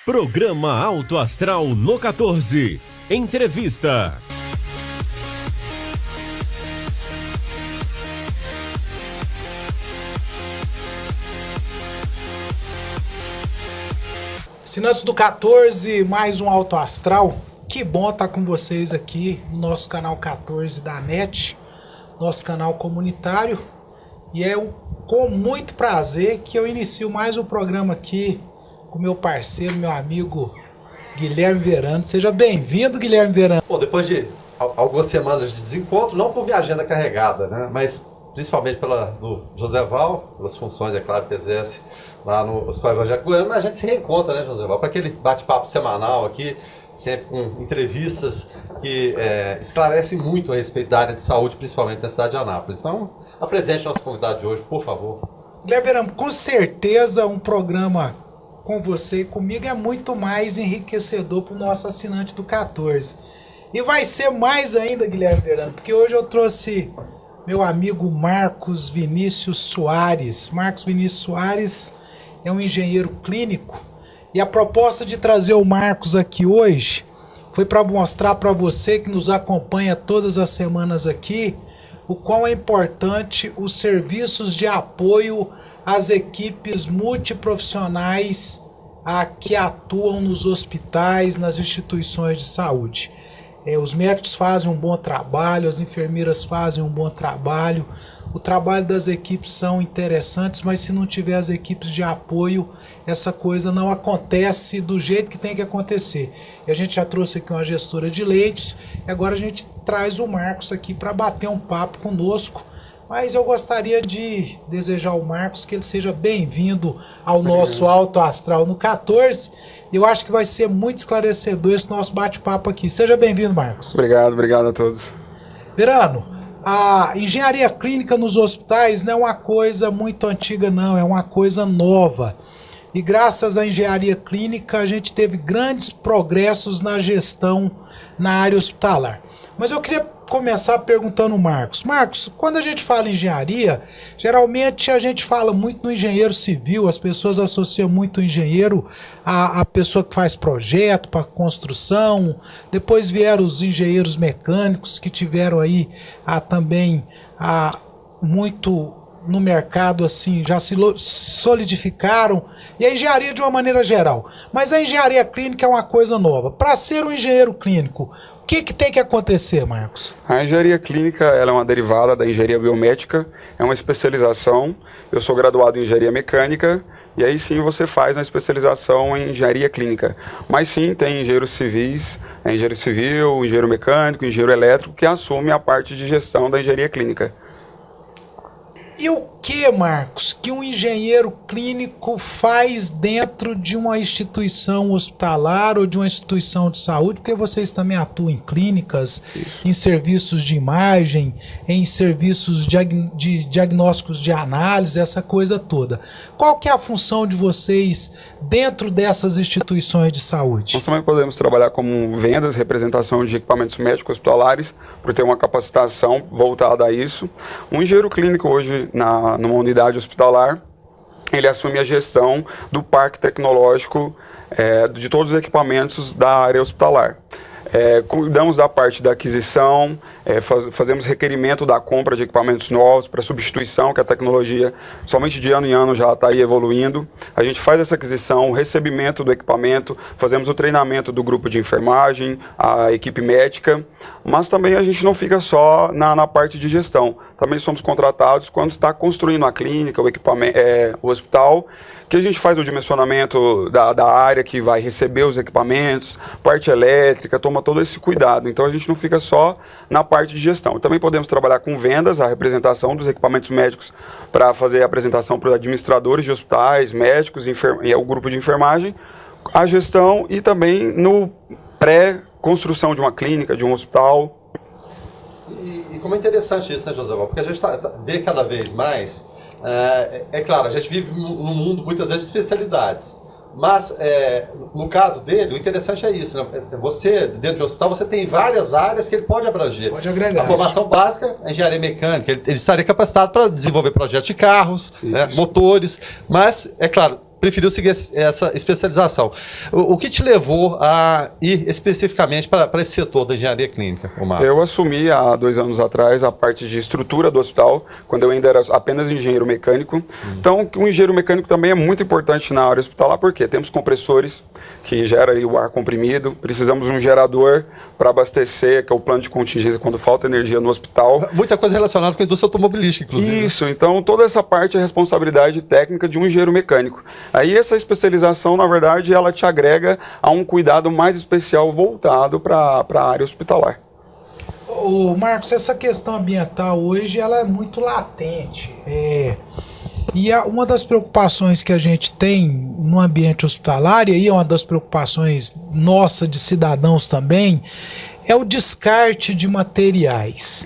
Programa Alto Astral no 14. Entrevista. Assinantes do 14, mais um Alto Astral. Que bom estar com vocês aqui no nosso canal 14 da NET, nosso canal comunitário. E é com muito prazer que eu inicio mais um programa aqui com meu parceiro, meu amigo Guilherme Verano. Seja bem-vindo, Guilherme Verano. Bom, depois de algumas semanas de desencontro, não por minha agenda carregada, né? Mas principalmente do José Val, pelas funções, é claro, que exerce lá no Hospital Evangélico Goiano, mas a gente se reencontra, né, José Val, para aquele bate-papo semanal aqui, sempre com entrevistas que esclarecem muito a respeito da área de saúde, principalmente na cidade de Anápolis. Então, apresente nosso convidado de hoje, por favor. Guilherme Verano, com certeza um programa com você e comigo é muito mais enriquecedor para o nosso assinante do 14. E vai ser mais ainda, Guilherme Verano, porque hoje eu trouxe meu amigo Marcos Vinícius Soares. Marcos Vinícius Soares é um engenheiro clínico e a proposta de trazer o Marcos aqui hoje foi para mostrar para você que nos acompanha todas as semanas aqui o quão é importante os serviços de apoio às equipes multiprofissionais que atuam nos hospitais, nas instituições de saúde. Os médicos fazem um bom trabalho, as enfermeiras fazem um bom trabalho, o trabalho das equipes são interessantes, mas se não tiver as equipes de apoio, essa coisa não acontece do jeito que tem que acontecer. E a gente já trouxe aqui uma gestora de leitos, e agora a gente traz o Marcos aqui para bater um papo conosco. Mas eu gostaria de desejar ao Marcos que ele seja bem-vindo ao nosso Alto Astral no 14. Eu acho que vai ser muito esclarecedor esse nosso bate-papo aqui. Seja bem-vindo, Marcos. Obrigado a todos. Verano, a engenharia clínica nos hospitais não é uma coisa muito antiga, não. É uma coisa nova. E graças à engenharia clínica a gente teve grandes progressos na gestão na área hospitalar. Mas eu queria começar perguntando ao Marcos. Marcos, quando a gente fala em engenharia, geralmente a gente fala muito no engenheiro civil, as pessoas associam muito o engenheiro à pessoa que faz projeto para construção, depois vieram os engenheiros mecânicos que tiveram aí também muito no mercado, assim, já se solidificaram, e a engenharia de uma maneira geral. Mas a engenharia clínica é uma coisa nova. Para ser um engenheiro clínico, o que tem que acontecer, Marcos? A engenharia clínica ela é uma derivada da engenharia biomédica, é uma especialização. Eu sou graduado em engenharia mecânica, e aí sim você faz uma especialização em engenharia clínica. Mas sim, tem engenheiros civis, engenheiro civil, engenheiro mecânico, engenheiro elétrico, que assume a parte de gestão da engenharia clínica. E o que, Marcos, que um engenheiro clínico faz dentro de uma instituição hospitalar ou de uma instituição de saúde? Porque vocês também atuam em clínicas, em serviços de imagem, em serviços de diagnósticos de análise, essa coisa toda. Qual que é a função de vocês dentro dessas instituições de saúde? Nós também podemos trabalhar como vendas, representação de equipamentos médicos hospitalares, por ter uma capacitação voltada a isso. Um engenheiro clínico hoje, numa unidade hospitalar, ele assume a gestão do parque tecnológico de todos os equipamentos da área hospitalar. Cuidamos da parte da aquisição, fazemos requerimento da compra de equipamentos novos para substituição, que a tecnologia somente de ano em ano já está aí evoluindo. A gente faz essa aquisição, o recebimento do equipamento, fazemos o treinamento do grupo de enfermagem, a equipe médica, mas também a gente não fica só na parte de gestão. Também somos contratados quando está construindo a clínica, o equipamento, o hospital, que a gente faz o dimensionamento da área que vai receber os equipamentos, parte elétrica, toma todo esse cuidado. Então a gente não fica só na parte de gestão. Também podemos trabalhar com vendas, a representação dos equipamentos médicos para fazer a apresentação para os administradores de hospitais, médicos e o grupo de enfermagem, a gestão e também no pré-construção de uma clínica, de um hospital. E como é interessante isso, né, José Val? Porque a gente vê cada vez mais. É claro, a gente vive num mundo muitas vezes de especialidades, mas no caso dele, o interessante é isso, né? Você, dentro de um hospital, você tem várias áreas que ele pode abranger. Pode agregar. A formação básica, a engenharia mecânica, ele estaria capacitado para desenvolver projetos de carros, né, motores, mas, é claro, preferiu seguir essa especialização. O que te levou a ir especificamente para esse setor da engenharia clínica, Marcos? Eu assumi há 2 anos atrás a parte de estrutura do hospital, quando eu ainda era apenas engenheiro mecânico. Então, o engenheiro mecânico também é muito importante na área hospitalar, porque temos compressores que geram aí o ar comprimido, precisamos de um gerador para abastecer, que é o plano de contingência quando falta energia no hospital. Muita coisa relacionada com a indústria automobilística, inclusive. Isso, então toda essa parte é responsabilidade técnica de um engenheiro mecânico. Aí essa especialização, na verdade, ela te agrega a um cuidado mais especial voltado para a área hospitalar. Ô Marcos, essa questão ambiental hoje ela é muito latente. E uma das preocupações que a gente tem no ambiente hospitalar, e aí é uma das preocupações nossa de cidadãos também, é o descarte de materiais.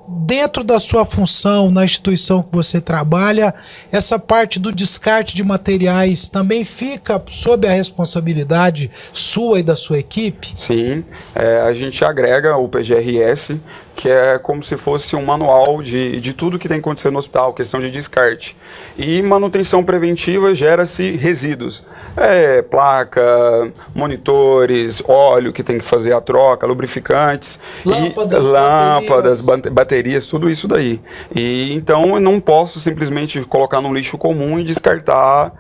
Dentro da sua função, na instituição que você trabalha, essa parte do descarte de materiais também fica sob a responsabilidade sua e da sua equipe? Sim, a gente agrega o PGRS, que é como se fosse um manual de tudo que tem que acontecer no hospital, questão de descarte. E manutenção preventiva gera-se resíduos. Placa, monitores, óleo que tem que fazer a troca, lubrificantes, lâmpadas, baterias, tudo isso daí. E então eu não posso simplesmente colocar no lixo comum e descartar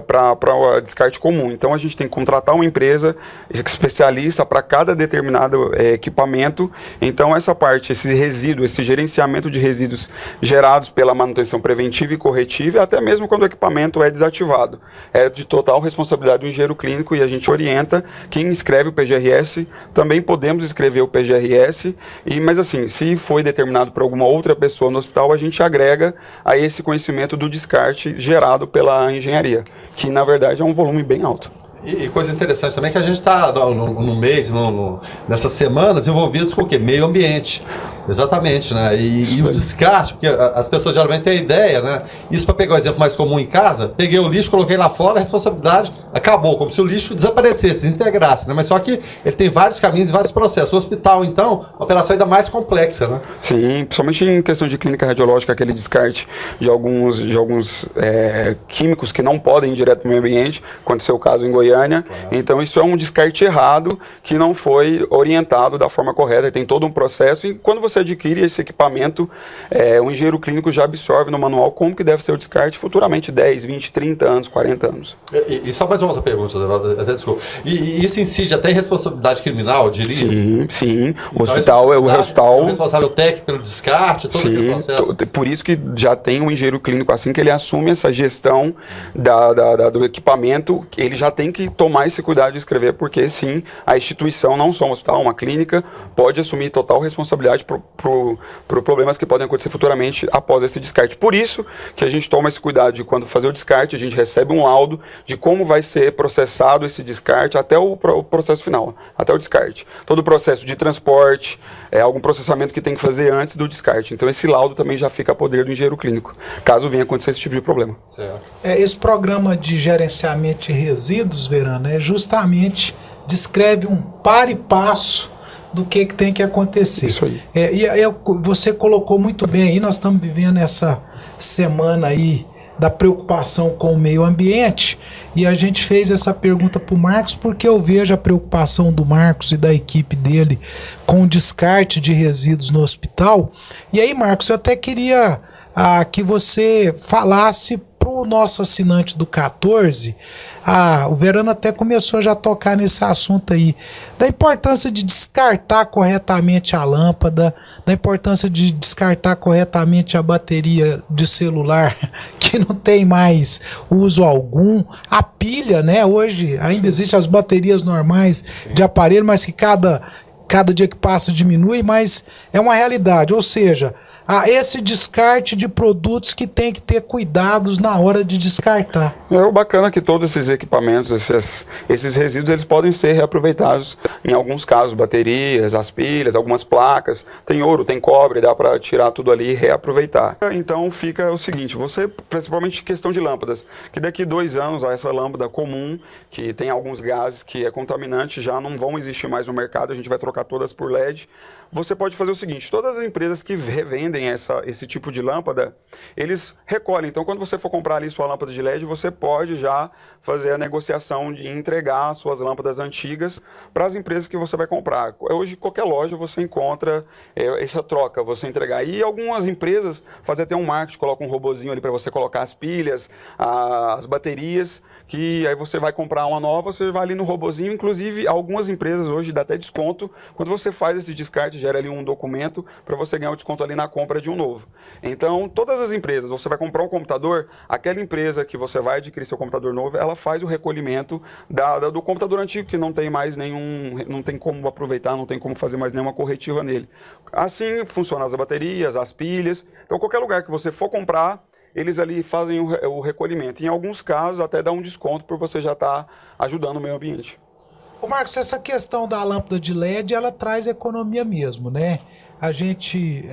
para descarte comum. Então a gente tem que contratar uma empresa especialista para cada determinado equipamento. Então essa parte, esse resíduo, esse gerenciamento de resíduos gerados pela manutenção preventiva e corretiva, e até mesmo quando o equipamento é desativado, é de total responsabilidade do engenheiro clínico, e a gente orienta quem escreve o PGRS. Também podemos escrever o PGRS, mas assim, se foi determinado por alguma outra pessoa no hospital, a gente agrega a esse conhecimento do descarte gerado pela engenharia, que na verdade é um volume bem alto. E coisa interessante também é que a gente está no mês, nessas semanas, envolvidos com o quê? Meio ambiente. Exatamente, né? E o descarte, porque as pessoas geralmente têm a ideia, né? Isso, para pegar o exemplo mais comum em casa, peguei o lixo, coloquei lá fora, a responsabilidade acabou, como se o lixo desaparecesse, desintegrasse, né? Mas só que ele tem vários caminhos e vários processos. O hospital, então, uma operação ainda mais complexa, né? Sim, principalmente em questão de clínica radiológica, aquele descarte de alguns químicos que não podem ir direto para o meio ambiente, aconteceu o caso em Goiânia. Claro. Então isso é um descarte errado, que não foi orientado da forma correta, tem todo um processo, e quando você adquire esse equipamento, o engenheiro clínico já absorve no manual como que deve ser o descarte futuramente, 10, 20, 30 anos, 40 anos. E só mais uma outra pergunta, até desculpa. E isso incide já tem responsabilidade criminal, eu diria? Sim. O hospital é o hospital... O responsável técnico pelo descarte, todo aquele processo. Por isso que já tem um engenheiro clínico, assim que ele assume essa gestão do equipamento, ele já tem que tomar esse cuidado de escrever, porque sim, a instituição, não só um hospital, uma clínica, pode assumir total responsabilidade por problemas que podem acontecer futuramente após esse descarte. Por isso que a gente toma esse cuidado de, quando fazer o descarte, a gente recebe um laudo de como vai ser processado esse descarte até o processo final, até o descarte. Todo o processo de transporte, algum processamento que tem que fazer antes do descarte. Então esse laudo também já fica a poder do engenheiro clínico, caso venha acontecer esse tipo de problema. Certo. Esse programa de gerenciamento de resíduos, Verano, justamente descreve um par e passo do que tem que acontecer. Isso aí. Você colocou muito bem aí, nós estamos vivendo essa semana aí da preocupação com o meio ambiente, e a gente fez essa pergunta para o Marcos porque eu vejo a preocupação do Marcos e da equipe dele com o descarte de resíduos no hospital. E aí, Marcos, eu até queria que você falasse para o nosso assinante do 14, o Verano até começou já a tocar nesse assunto aí, da importância de descartar corretamente a lâmpada, da importância de descartar corretamente a bateria de celular, que não tem mais uso algum, a pilha, né? Hoje ainda existem as baterias normais de aparelho, mas que cada dia que passa diminui, mas é uma realidade, ou seja, esse descarte de produtos que tem que ter cuidados na hora de descartar. O bacana é que todos esses equipamentos, esses resíduos, eles podem ser reaproveitados em alguns casos, baterias, as pilhas, algumas placas, tem ouro, tem cobre, dá para tirar tudo ali e reaproveitar. Então fica o seguinte, você, principalmente questão de lâmpadas, que daqui 2 anos essa lâmpada comum, que tem alguns gases que é contaminante, já não vão existir mais no mercado, a gente vai trocar todas por LED. Você pode fazer o seguinte, todas as empresas que revendem vendem esse tipo de lâmpada, eles recolhem. Então, quando você for comprar ali sua lâmpada de LED, você pode já fazer a negociação de entregar suas lâmpadas antigas para as empresas que você vai comprar. Hoje, qualquer loja você encontra essa troca, você entregar. E algumas empresas fazem até um marketing, colocam um robozinho ali para você colocar as pilhas, as baterias, que aí você vai comprar uma nova, você vai ali no robozinho. Inclusive, algumas empresas hoje dá até desconto. Quando você faz esse descarte, gera ali um documento para você ganhar um desconto ali na compra de um novo. Então, todas as empresas, você vai comprar um computador, aquela empresa que você vai adquirir seu computador novo, ela faz o recolhimento do computador antigo, que não tem mais não tem como aproveitar, não tem como fazer mais nenhuma corretiva nele. Assim funcionam as baterias, as pilhas. Então, qualquer lugar que você for comprar, eles ali fazem o recolhimento. Em alguns casos, até dá um desconto por você já estar ajudando o meio ambiente. Ô Marcos, essa questão da lâmpada de LED, ela traz economia mesmo, né? A gente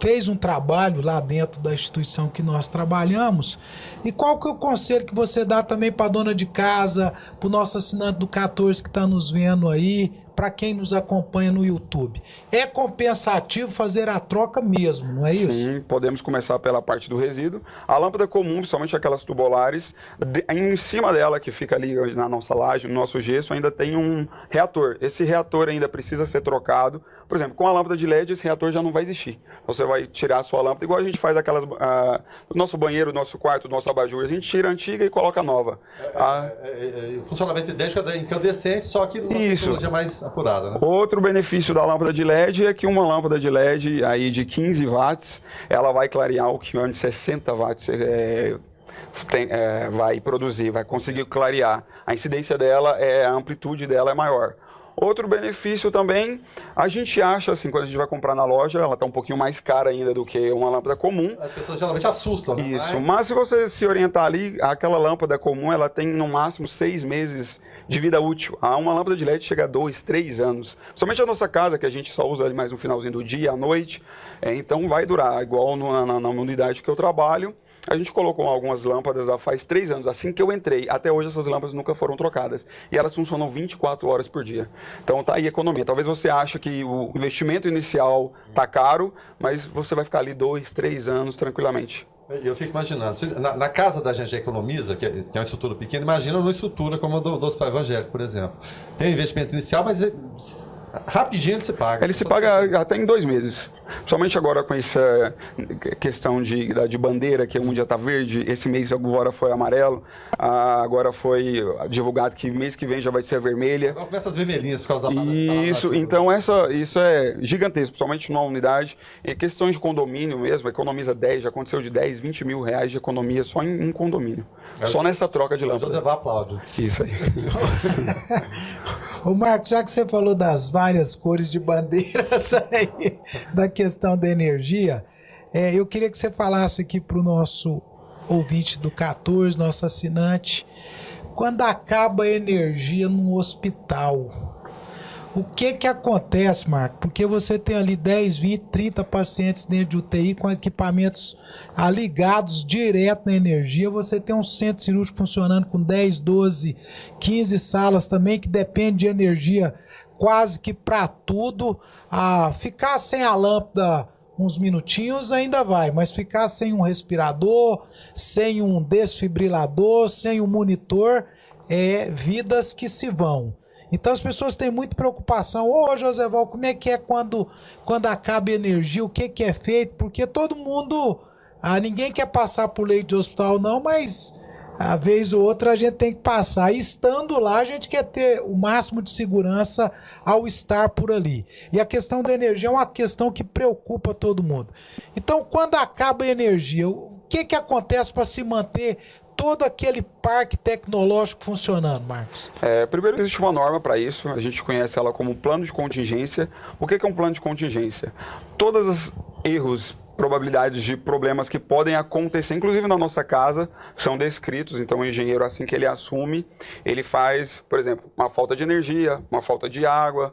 fez um trabalho lá dentro da instituição que nós trabalhamos. E qual que é o conselho que você dá também para dona de casa, para o nosso assinante do 14 que está nos vendo aí, para quem nos acompanha no YouTube? É compensativo fazer a troca mesmo, não é isso? Sim, podemos começar pela parte do resíduo. A lâmpada comum, principalmente aquelas tubulares, em cima dela, que fica ali na nossa laje, no nosso gesso, ainda tem um reator. Esse reator ainda precisa ser trocado. Por exemplo, com a lâmpada de LED, esse reator já não vai existir. Você vai tirar a sua lâmpada, igual a gente faz aquelas... do nosso banheiro, do nosso quarto, do nosso abajur, a gente tira a antiga e coloca a nova. Funcionamento idêntico da incandescente, só que numa tecnologia mais apurada, né? Outro benefício da lâmpada de LED é que uma lâmpada de LED aí de 15 watts, ela vai clarear o que antes 60 watts vai produzir, vai conseguir clarear. A incidência dela, a amplitude dela é maior. Outro benefício também, a gente acha assim, quando a gente vai comprar na loja, ela está um pouquinho mais cara ainda do que uma lâmpada comum. As pessoas geralmente assustam, né? Isso, mas se você se orientar ali, aquela lâmpada comum, ela tem no máximo 6 meses de vida útil. Uma lâmpada de LED chega a 2, 3 anos. Somente a nossa casa, que a gente só usa ali mais no finalzinho do dia, à noite, então vai durar, igual na unidade que eu trabalho. A gente colocou algumas lâmpadas há faz 3 anos, assim que eu entrei. Até hoje essas lâmpadas nunca foram trocadas. E elas funcionam 24 horas por dia. Então tá aí a economia. Talvez você ache que o investimento inicial tá caro, mas você vai ficar ali 2, 3 anos tranquilamente. Eu fico imaginando, na casa da gente economiza, que é uma estrutura pequena, imagina uma estrutura como a do Hospital Evangélico, por exemplo. Tem um investimento inicial, mas rapidinho ele se paga. Ele se paga até em 2 meses. Somente agora com essa questão de bandeira, que um dia está verde, esse mês agora foi amarelo, agora foi divulgado que mês que vem já vai ser vermelha. Agora começa as vermelhinhas por causa da Isso, então isso é gigantesco, principalmente numa unidade. E questões de condomínio mesmo, economiza 10, já aconteceu de 10, 20 mil reais de economia só em condomínio. Só nessa troca de lâmpada. José aplaude. Isso aí. Ô Marcos, já que você falou das várias cores de bandeiras aí, da questão da energia, eu queria que você falasse aqui para o nosso ouvinte do 14, nosso assinante, quando acaba a energia no hospital, o que acontece, Marco? Porque você tem ali 10, 20, 30 pacientes dentro de UTI com equipamentos ligados direto na energia. Você tem um centro cirúrgico funcionando com 10, 12, 15 salas também, que depende de energia quase que para tudo. Ficar sem a lâmpada uns minutinhos ainda vai, mas ficar sem um respirador, sem um desfibrilador, sem um monitor, vidas que se vão. Então as pessoas têm muita preocupação. Ô Joséval, como é que é quando acaba a energia? O que é feito? Porque todo mundo... ninguém quer passar por leito de hospital não, mas a vez ou outra a gente tem que passar. E estando lá, a gente quer ter o máximo de segurança ao estar por ali. E a questão da energia é uma questão que preocupa todo mundo. Então, quando acaba a energia, o que acontece para se manter todo aquele parque tecnológico funcionando, Marcos? Primeiro, existe uma norma para isso, a gente conhece ela como plano de contingência. O que é um plano de contingência? Todos os erros, probabilidades de problemas que podem acontecer, inclusive na nossa casa, são descritos. Então o engenheiro, assim que ele assume, ele faz, por exemplo, uma falta de energia, uma falta de água,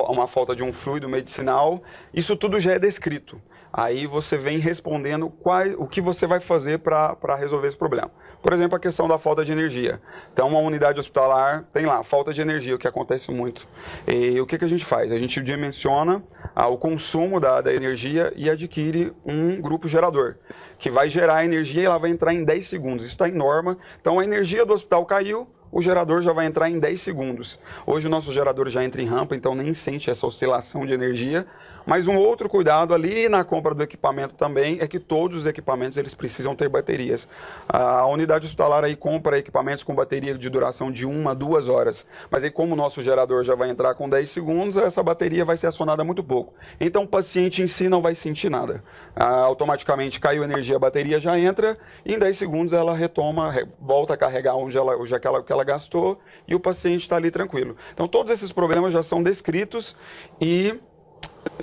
uma falta de um fluido medicinal. Isso tudo já é descrito. Aí você vem respondendo o que você vai fazer para resolver esse problema. Por exemplo, a questão da falta de energia. Então, uma unidade hospitalar tem lá, falta de energia, o que acontece muito. E o que a gente faz? A gente dimensiona o consumo da energia e adquire um grupo gerador, que vai gerar energia e ela vai entrar em 10 segundos. Isso está em norma. Então a energia do hospital caiu, o gerador já vai entrar em 10 segundos. Hoje o nosso gerador já entra em rampa, então nem sente essa oscilação de energia. Mas um outro cuidado ali na compra do equipamento também é que todos os equipamentos eles precisam ter baterias. A unidade hospitalar aí compra equipamentos com bateria de duração de 1 a 2 horas. Mas aí como o nosso gerador já vai entrar com 10 segundos, essa bateria vai ser acionada muito pouco. Então o paciente em si não vai sentir nada. Automaticamente caiu a energia, a bateria já entra e em 10 segundos ela retoma, volta a carregar onde ela gastou e o paciente está ali tranquilo. Então todos esses problemas já são descritos e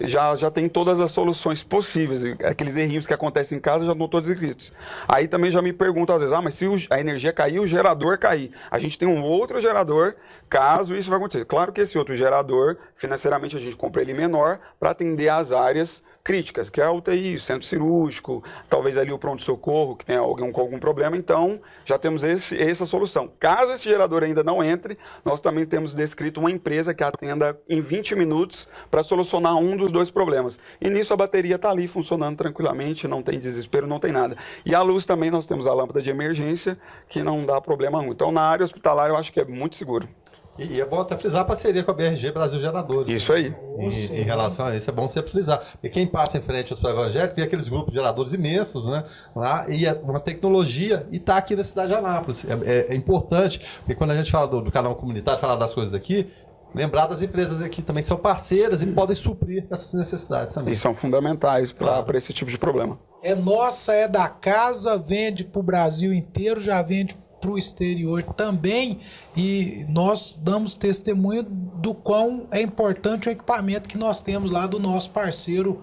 já tem todas as soluções possíveis. Aqueles errinhos que acontecem em casa já estão todos escritos. Aí também já me perguntam às vezes, mas se a energia cair, o gerador cair. A gente tem um outro gerador, caso isso vai acontecer. Claro que esse outro gerador, financeiramente a gente compra ele menor para atender às áreas críticas, que é a UTI, o centro cirúrgico, talvez ali o pronto-socorro, que tem alguém com algum problema, então já temos essa solução. Caso esse gerador ainda não entre, nós também temos descrito uma empresa que atenda em 20 minutos para solucionar um dos dois problemas. E nisso a bateria está ali funcionando tranquilamente, não tem desespero, não tem nada. E a luz também, nós temos a lâmpada de emergência, que não dá problema nenhum. Então na área hospitalar eu acho que é muito seguro. E é bom até frisar a parceria com a BRG Brasil Geradores. Isso aí. Em relação a isso, é bom sempre frisar. Porque quem passa em frente ao hospital evangélico tem aqueles grupos de geradores imensos, né? Lá, e é uma tecnologia, e está aqui na cidade de Anápolis. É importante, porque quando a gente fala do canal comunitário, fala das coisas aqui, lembrar das empresas aqui também que são parceiras e podem suprir essas necessidades também. E são fundamentais para esse tipo de problema. É nossa, é da casa, vende para o Brasil inteiro, já vende para o exterior também, e nós damos testemunho do quão é importante o equipamento que nós temos lá do nosso parceiro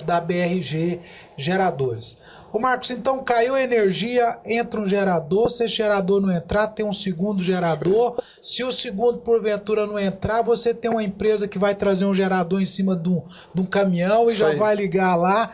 da BRG Geradores. Ô Marcos, então caiu a energia, entra um gerador, se esse gerador não entrar, tem um segundo gerador, se o segundo porventura não entrar, você tem uma empresa que vai trazer um gerador em cima de um caminhão e já vai ligar lá,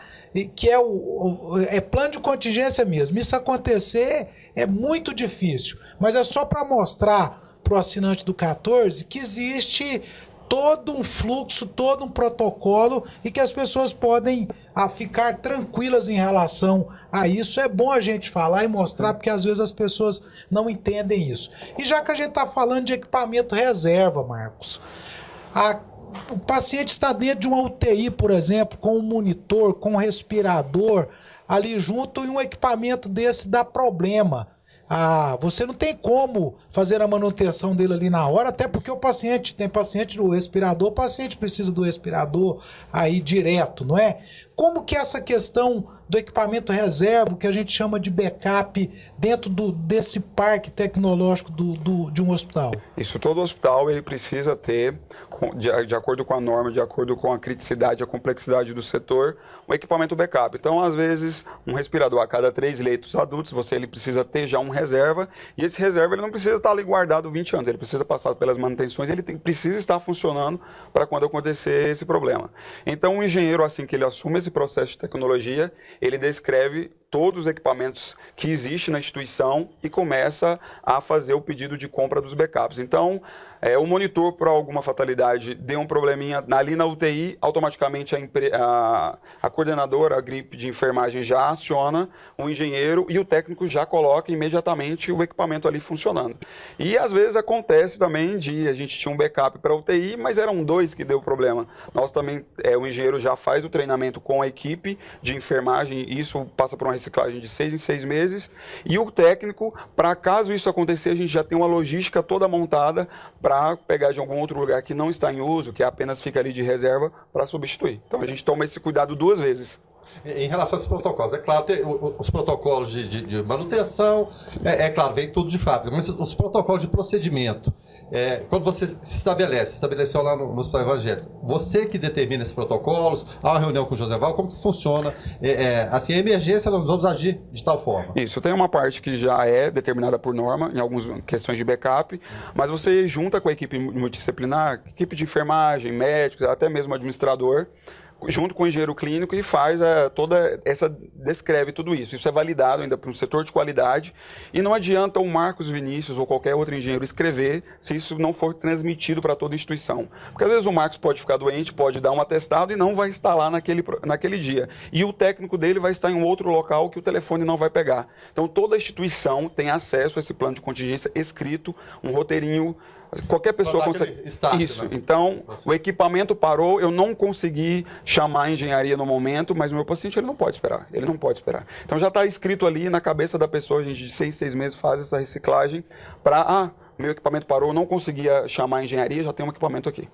que é plano de contingência mesmo. Isso acontecer é muito difícil, mas é só para mostrar para o assinante do 14 que existe todo um fluxo, todo um protocolo e que as pessoas podem ficar tranquilas em relação a isso. É bom a gente falar e mostrar, porque às vezes as pessoas não entendem isso. E já que a gente está falando de equipamento reserva, Marcos, o paciente está dentro de uma UTI, por exemplo, com um monitor, com um respirador ali junto, e um equipamento desse dá problema. Você não tem como fazer a manutenção dele ali na hora, até porque tem paciente do respirador, o paciente precisa do respirador aí direto, não é? Como que essa questão do equipamento reserva, que a gente chama de backup, dentro desse parque tecnológico de um hospital? Isso, todo hospital ele precisa ter, de acordo com a norma, de acordo com a criticidade, a complexidade do setor, um equipamento backup. Então, às vezes, um respirador a cada 3 leitos adultos, ele precisa ter já um reserva, e esse reserva ele não precisa estar ali guardado 20 anos, ele precisa passar pelas manutenções, ele precisa estar funcionando para quando acontecer esse problema. Então, o engenheiro, assim que ele assume esse processo de tecnologia, ele descreve todos os equipamentos que existem na instituição e começa a fazer o pedido de compra dos backups. Então, o monitor, por alguma fatalidade, deu um probleminha ali na UTI, automaticamente a coordenadora, a gripe de enfermagem já aciona o engenheiro e o técnico já coloca imediatamente o equipamento ali funcionando. E às vezes acontece também a gente tinha um backup para a UTI, mas eram 2 que deu problema. Nós também, o engenheiro já faz o treinamento com a equipe de enfermagem, e isso passa por uma reciclagem de 6 em 6 meses, e o técnico, para caso isso acontecer, a gente já tem uma logística toda montada para pegar de algum outro lugar que não está em uso, que apenas fica ali de reserva, para substituir. Então a gente toma esse cuidado 2 vezes. Em relação a esses protocolos, é claro, tem os protocolos de manutenção, claro, vem tudo de fábrica, mas os protocolos de procedimento, quando você estabeleceu lá no Hospital Evangélico, você que determina esses protocolos, há uma reunião com o Joseval, como que funciona? Assim, a emergência, nós vamos agir de tal forma. Isso, tem uma parte que já é determinada por norma, em algumas questões de backup, mas você junta com a equipe multidisciplinar, equipe de enfermagem, médicos, até mesmo administrador, junto com o engenheiro clínico e faz descreve tudo isso. Isso é validado ainda para um setor de qualidade e não adianta o Marcos Vinícius ou qualquer outro engenheiro escrever se isso não for transmitido para toda a instituição. Porque às vezes o Marcos pode ficar doente, pode dar um atestado e não vai estar lá naquele dia. E o técnico dele vai estar em um outro local que o telefone não vai pegar. Então toda a instituição tem acesso a esse plano de contingência escrito, um roteirinho. Qualquer pessoa consegue. Isso. Né? Então, o equipamento parou, eu não consegui chamar a engenharia no momento, mas o meu paciente ele não pode esperar. Ele não pode esperar. Então já está escrito ali na cabeça da pessoa, a gente de 6 meses faz essa reciclagem para meu equipamento parou, eu não conseguia chamar a engenharia, já tem um equipamento aqui.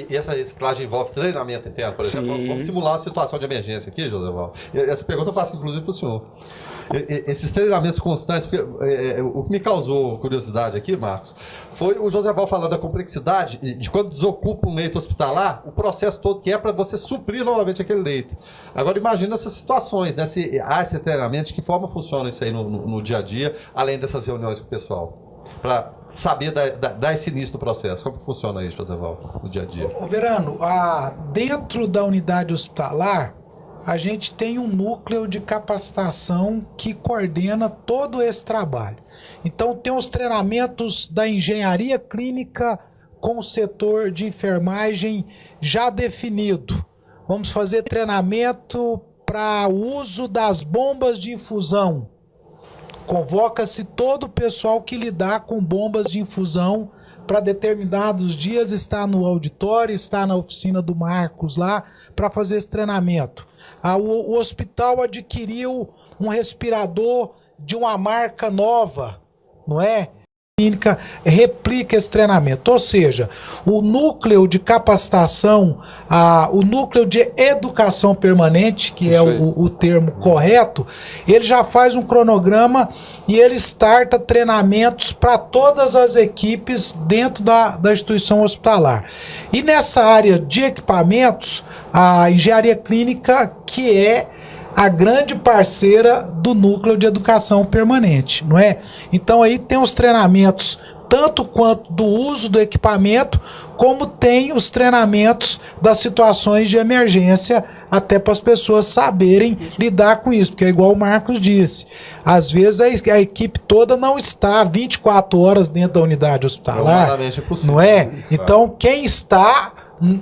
E essa reciclagem envolve treinamento interno, por exemplo? Sim. Vamos simular uma situação de emergência aqui, Joseval. Essa pergunta eu faço inclusive para o senhor. Esses treinamentos constantes, porque o que me causou curiosidade aqui, Marcos, foi o Joseval falando da complexidade de quando desocupa um leito hospitalar, o processo todo que é para você suprir novamente aquele leito. Agora imagina essas situações, né? Há esse treinamento, de que forma funciona isso aí no dia a dia, além dessas reuniões com o pessoal? Para saber dar esse início do processo. Como que funciona isso, Joseval, no dia a dia? Verano, dentro da unidade hospitalar, a gente tem um núcleo de capacitação que coordena todo esse trabalho. Então, tem os treinamentos da engenharia clínica com o setor de enfermagem já definido. Vamos fazer treinamento para o uso das bombas de infusão. Convoca-se todo o pessoal que lidar com bombas de infusão para determinados dias, está no auditório, está na oficina do Marcos lá, para fazer esse treinamento. O hospital adquiriu um respirador de uma marca nova, não é? Clínica replica esse treinamento, ou seja, o núcleo de capacitação, o núcleo de educação permanente, que é o termo correto, ele já faz um cronograma e ele starta treinamentos para todas as equipes dentro da instituição hospitalar. E nessa área de equipamentos, a engenharia clínica, que é a grande parceira do núcleo de educação permanente, não é? Então aí tem os treinamentos tanto quanto do uso do equipamento, como tem os treinamentos das situações de emergência, até para as pessoas saberem lidar com isso, porque é igual o Marcos disse, às vezes a equipe toda não está 24 horas dentro da unidade hospitalar, não é? Então quem está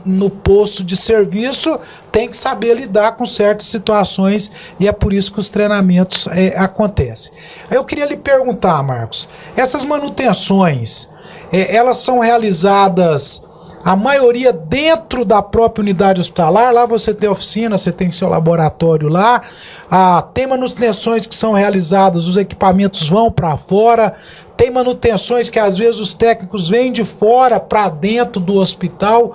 no posto de serviço tem que saber lidar com certas situações e é por isso que os treinamentos acontecem. Eu queria lhe perguntar, Marcos, essas manutenções, elas são realizadas, a maioria dentro da própria unidade hospitalar? Lá você tem oficina, você tem seu laboratório lá, tem manutenções que são realizadas, os equipamentos vão para fora, tem manutenções que às vezes os técnicos vêm de fora para dentro do hospital.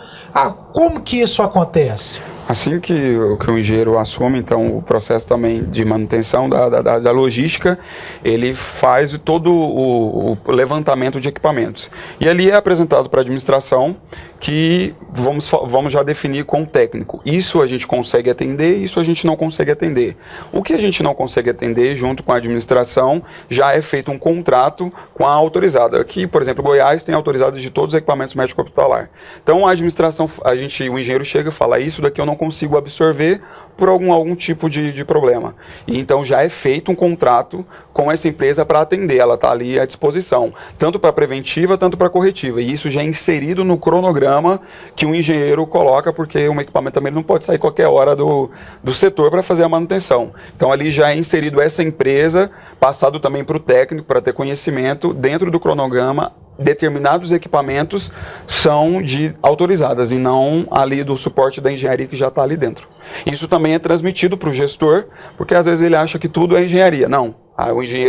Como que isso acontece? Assim que o engenheiro assume, então, o processo também de manutenção da logística, ele faz todo o levantamento de equipamentos. E ali é apresentado para a administração que vamos já definir com o técnico. Isso a gente consegue atender, isso a gente não consegue atender. O que a gente não consegue atender, junto com a administração, já é feito um contrato com a autorizada. Aqui, por exemplo, Goiás tem autorizados de todos os equipamentos médico-hospitalar. Então, a administração, o engenheiro chega e fala, isso daqui eu não consigo absorver por algum tipo de problema. E então já é feito um contrato com essa empresa para atender, ela está ali à disposição, tanto para preventiva, tanto para corretiva. E isso já é inserido no cronograma que o engenheiro coloca, porque um equipamento também não pode sair qualquer hora do setor para fazer a manutenção. Então ali já é inserido essa empresa, passado também para o técnico, para ter conhecimento, dentro do cronograma, determinados equipamentos são autorizadas e não ali do suporte da engenharia que já está ali dentro. Isso também é transmitido para o gestor, porque às vezes ele acha que tudo é engenharia. Não,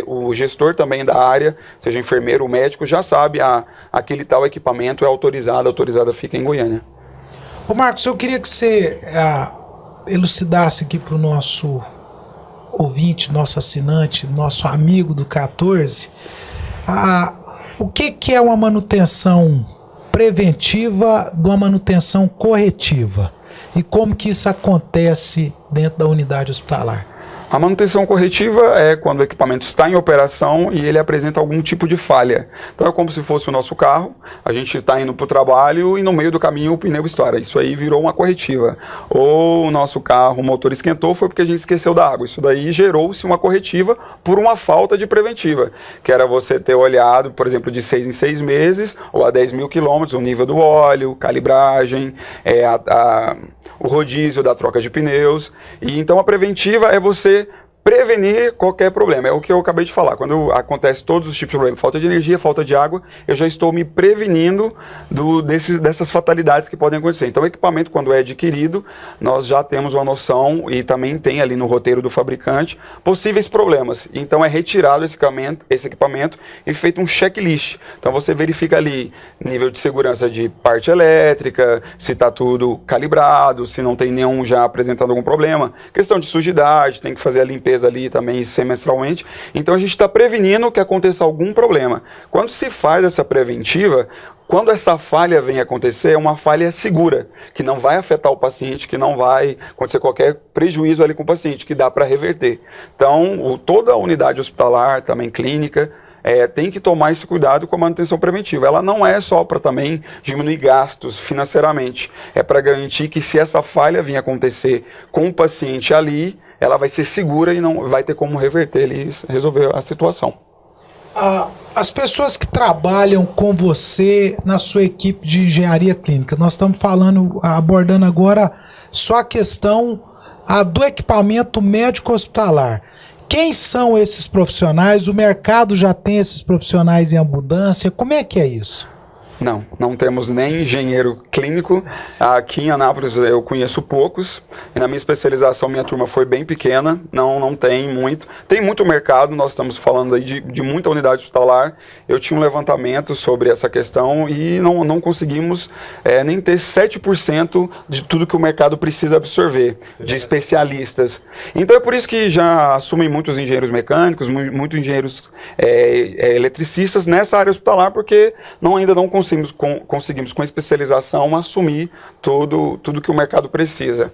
o gestor também da área, seja enfermeiro ou médico, já sabe aquele tal equipamento é autorizado, a autorizada fica em Goiânia. Ô Marcos, eu queria que você elucidasse aqui para o nosso ouvinte, nosso assinante, nosso amigo do 14, o que é uma manutenção preventiva de uma manutenção corretiva? E como que isso acontece dentro da unidade hospitalar? A manutenção corretiva é quando o equipamento está em operação e ele apresenta algum tipo de falha. Então é como se fosse o nosso carro, a gente está indo para o trabalho e no meio do caminho o pneu estoura. Isso aí virou uma corretiva. Ou o nosso carro, o motor esquentou, foi porque a gente esqueceu da água. Isso daí gerou-se uma corretiva por uma falta de preventiva, que era você ter olhado, por exemplo, de 6 em 6 meses ou a 10 mil quilômetros, o nível do óleo, calibragem, o rodízio da troca de pneus. E então a preventiva é você prevenir qualquer problema, é o que eu acabei de falar. Quando acontece todos os tipos de problemas, falta de energia, falta de água, eu já estou me prevenindo dessas fatalidades que podem acontecer. Então o equipamento, quando é adquirido, nós já temos uma noção e também tem ali no roteiro do fabricante possíveis problemas. Então é retirado esse equipamento e feito um checklist. Então você verifica ali nível de segurança de parte elétrica, se está tudo calibrado, se não tem nenhum já apresentando algum problema. Questão de sujidade, tem que fazer a limpeza ali também semestralmente. Então a gente está prevenindo que aconteça algum problema. Quando se faz essa preventiva, quando essa falha vem acontecer, é uma falha segura, que não vai afetar o paciente, que não vai acontecer qualquer prejuízo ali com o paciente, que dá para reverter. Então, toda a unidade hospitalar, também clínica, tem que tomar esse cuidado com a manutenção preventiva. Ela não é só para também diminuir gastos financeiramente, é para garantir que se essa falha vir acontecer com o paciente ali, ela vai ser segura e não vai ter como reverter e resolver a situação. As pessoas que trabalham com você na sua equipe de engenharia clínica, nós estamos abordando agora só a questão do equipamento médico hospitalar. Quem são esses profissionais? O mercado já tem esses profissionais em abundância? Como é que é isso? Não temos nem engenheiro clínico. Aqui em Anápolis eu conheço poucos. E na minha especialização, minha turma foi bem pequena. Não tem muito. Tem muito mercado, nós estamos falando aí de muita unidade hospitalar. Eu tinha um levantamento sobre essa questão e não conseguimos nem ter 7% de tudo que o mercado precisa absorver, de especialistas. Então é por isso que já assumem muitos engenheiros mecânicos, muitos engenheiros eletricistas nessa área hospitalar, porque ainda não conseguimos com especialização assumir tudo que o mercado precisa.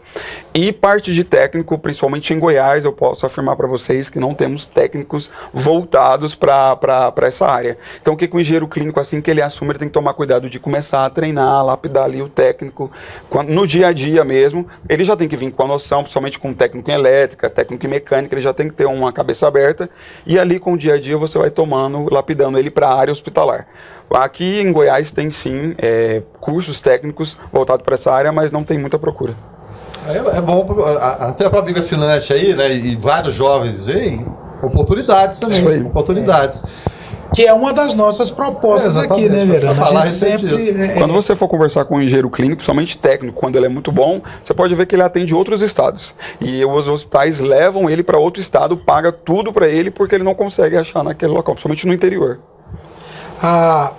E parte de técnico, principalmente em Goiás, eu posso afirmar para vocês que não temos técnicos voltados para essa área. Então o que o engenheiro clínico, assim que ele assume, ele tem que tomar cuidado de começar a treinar, lapidar ali o técnico, no dia a dia mesmo. Ele já tem que vir com a noção, principalmente com técnico em elétrica, técnico em mecânica, ele já tem que ter uma cabeça aberta, e ali com o dia a dia você vai lapidando ele para a área hospitalar. Aqui em Goiás tem sim cursos técnicos voltados para essa área, mas não tem muita procura. É bom, até para amigo assinante aí, né, e vários jovens veem oportunidades também. Isso aí. Oportunidades. Que é uma das nossas propostas aqui, né, Verano? A gente sempre... Quando você for conversar com um engenheiro clínico, principalmente técnico, quando ele é muito bom, você pode ver que ele atende outros estados. E os hospitais levam ele para outro estado, paga tudo para ele, porque ele não consegue achar naquele local, principalmente no interior.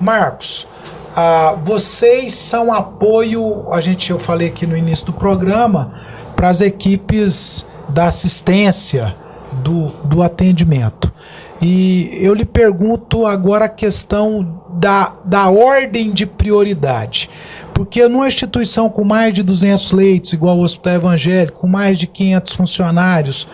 Marcos, vocês são apoio, eu falei aqui no início do programa, para as equipes da assistência do atendimento. E eu lhe pergunto agora a questão da ordem de prioridade. Porque numa instituição com mais de 200 leitos, igual o Hospital Evangélico, com mais de 500 funcionários,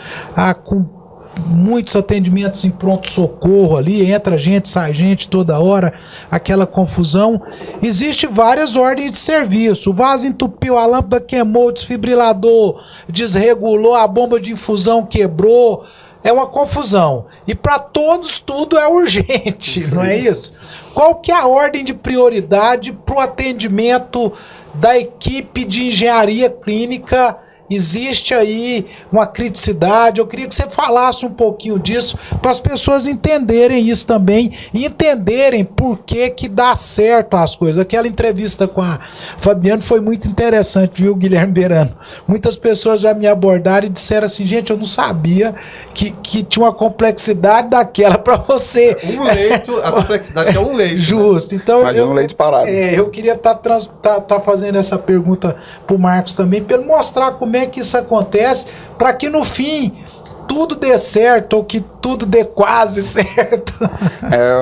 com muitos atendimentos em pronto-socorro ali, entra gente, sai gente toda hora, aquela confusão. Existe várias ordens de serviço. O vaso entupiu, a lâmpada queimou, o desfibrilador desregulou, a bomba de infusão quebrou. É uma confusão. E para todos tudo é urgente, não é isso? Qual que é a ordem de prioridade para o atendimento da equipe de engenharia clínica? Existe aí uma criticidade? Eu queria que você falasse um pouquinho disso para as pessoas entenderem isso também e entenderem por que dá certo as coisas. Aquela entrevista com a Fabiana foi muito interessante, viu, Guilherme Verano? Muitas pessoas já me abordaram e disseram assim, gente, eu não sabia que tinha uma complexidade daquela para você. Um leito, a complexidade é um leito. Justo. Então, imagina um leito parado. Eu queria tá fazendo essa pergunta para o Marcos também, para ele mostrar como é que isso acontece, para que no fim tudo dê certo ou que tudo dê quase certo.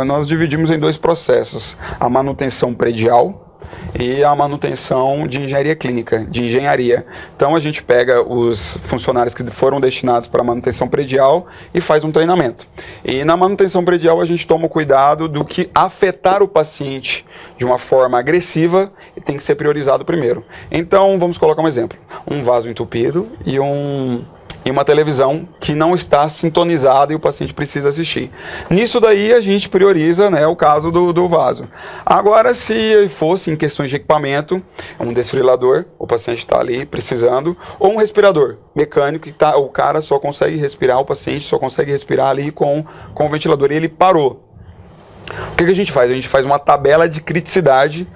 Nós dividimos em dois processos: a manutenção predial, e a manutenção de engenharia clínica, de engenharia. Então a gente pega os funcionários que foram destinados para manutenção predial e faz um treinamento. E na manutenção predial a gente toma o cuidado do que afetar o paciente de uma forma agressiva e tem que ser priorizado primeiro. Então vamos colocar um exemplo, um vaso entupido e uma televisão que não está sintonizada e o paciente precisa assistir. Nisso daí a gente prioriza, né, o caso do vaso. Agora, se fosse em questões de equipamento, um desfibrilador, o paciente está ali precisando, ou um respirador mecânico, que o cara só consegue respirar, o paciente só consegue respirar ali com o ventilador e ele parou. O que a gente faz? A gente faz uma tabela de criticidade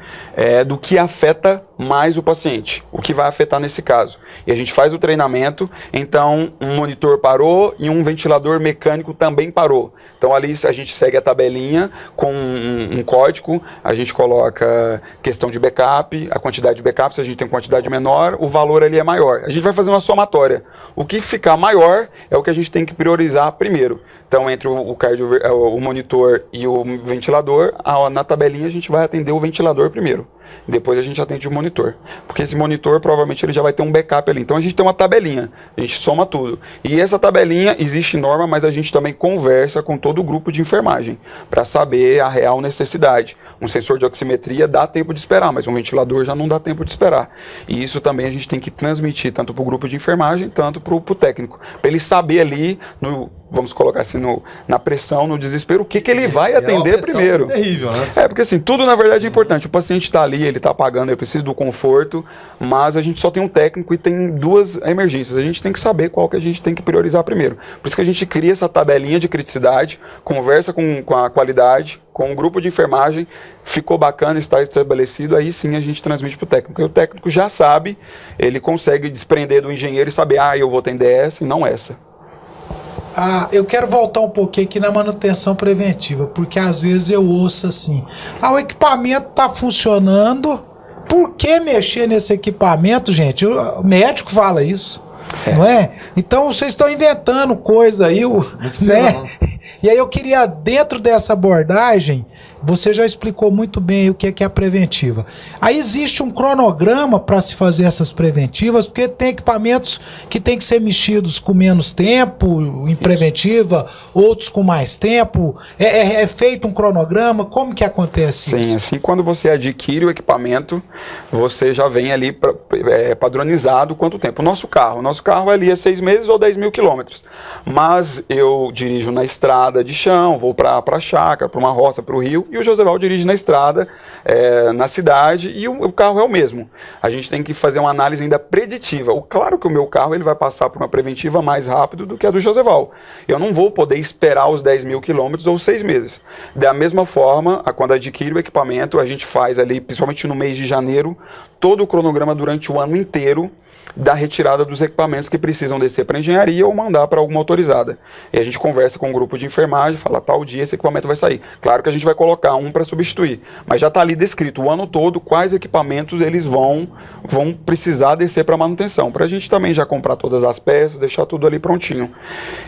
do que afeta mais o paciente, o que vai afetar nesse caso. E a gente faz o treinamento, então um monitor parou e um ventilador mecânico também parou. Então ali a gente segue a tabelinha com um código, a gente coloca questão de backup, a quantidade de backup, se a gente tem quantidade menor, o valor ali é maior. A gente vai fazer uma somatória. O que ficar maior é o que a gente tem que priorizar primeiro. Então, entre o monitor e o ventilador, na tabelinha a gente vai atender o ventilador primeiro. Depois a gente atende o monitor. Porque esse monitor, provavelmente, ele já vai ter um backup ali. Então, a gente tem uma tabelinha. A gente soma tudo. E essa tabelinha, existe norma, mas a gente também conversa com todo o grupo de enfermagem para saber a real necessidade. Um sensor de oximetria dá tempo de esperar, mas um ventilador já não dá tempo de esperar. E isso também a gente tem que transmitir tanto para o grupo de enfermagem, tanto para o técnico. Para ele saber ali, vamos colocar assim, na pressão, no desespero, o que ele vai atender primeiro. Terrível, né? Porque assim, tudo na verdade é importante. O paciente está ali, ele está pagando, ele precisa do conforto, mas a gente só tem um técnico e tem duas emergências. A gente tem que saber qual que a gente tem que priorizar primeiro. Por isso que a gente cria essa tabelinha de criticidade, conversa com a qualidade, com o grupo de enfermagem, ficou bacana, está estabelecido, aí sim a gente transmite para o técnico. E o técnico já sabe, ele consegue desprender do engenheiro e saber, eu vou atender essa e não essa. Eu quero voltar um pouquinho aqui na manutenção preventiva, porque às vezes eu ouço assim, o equipamento está funcionando, por que mexer nesse equipamento, gente? O médico fala isso, não é? Então vocês estão inventando coisa aí, né? Não. E aí eu queria, dentro dessa abordagem, você já explicou muito bem o que é a preventiva. Aí existe um cronograma para se fazer essas preventivas, porque tem equipamentos que tem que ser mexidos com menos tempo, em preventiva, outros com mais tempo. É feito um cronograma? Como que acontece isso? Sim, assim, quando você adquire o equipamento, você já vem ali padronizado quanto tempo. O nosso carro ali é 6 meses ou 10 mil quilômetros. Mas eu dirijo na estrada de chão, vou para a chácara, para uma roça, para o rio, e o Joseval dirige na estrada, na cidade, e o carro é o mesmo. A gente tem que fazer uma análise ainda preditiva. Claro que o meu carro ele vai passar por uma preventiva mais rápido do que a do Joseval. Eu não vou poder esperar os 10 mil quilômetros ou 6 meses. Da mesma forma, quando adquire o equipamento, a gente faz ali, principalmente no mês de janeiro, todo o cronograma durante o ano inteiro, da retirada dos equipamentos que precisam descer para a engenharia ou mandar para alguma autorizada. E a gente conversa com o grupo de enfermagem, fala, tal dia esse equipamento vai sair. Claro que a gente vai colocar um para substituir, mas já está ali descrito o ano todo quais equipamentos eles vão precisar descer para manutenção, para a gente também já comprar todas as peças, deixar tudo ali prontinho.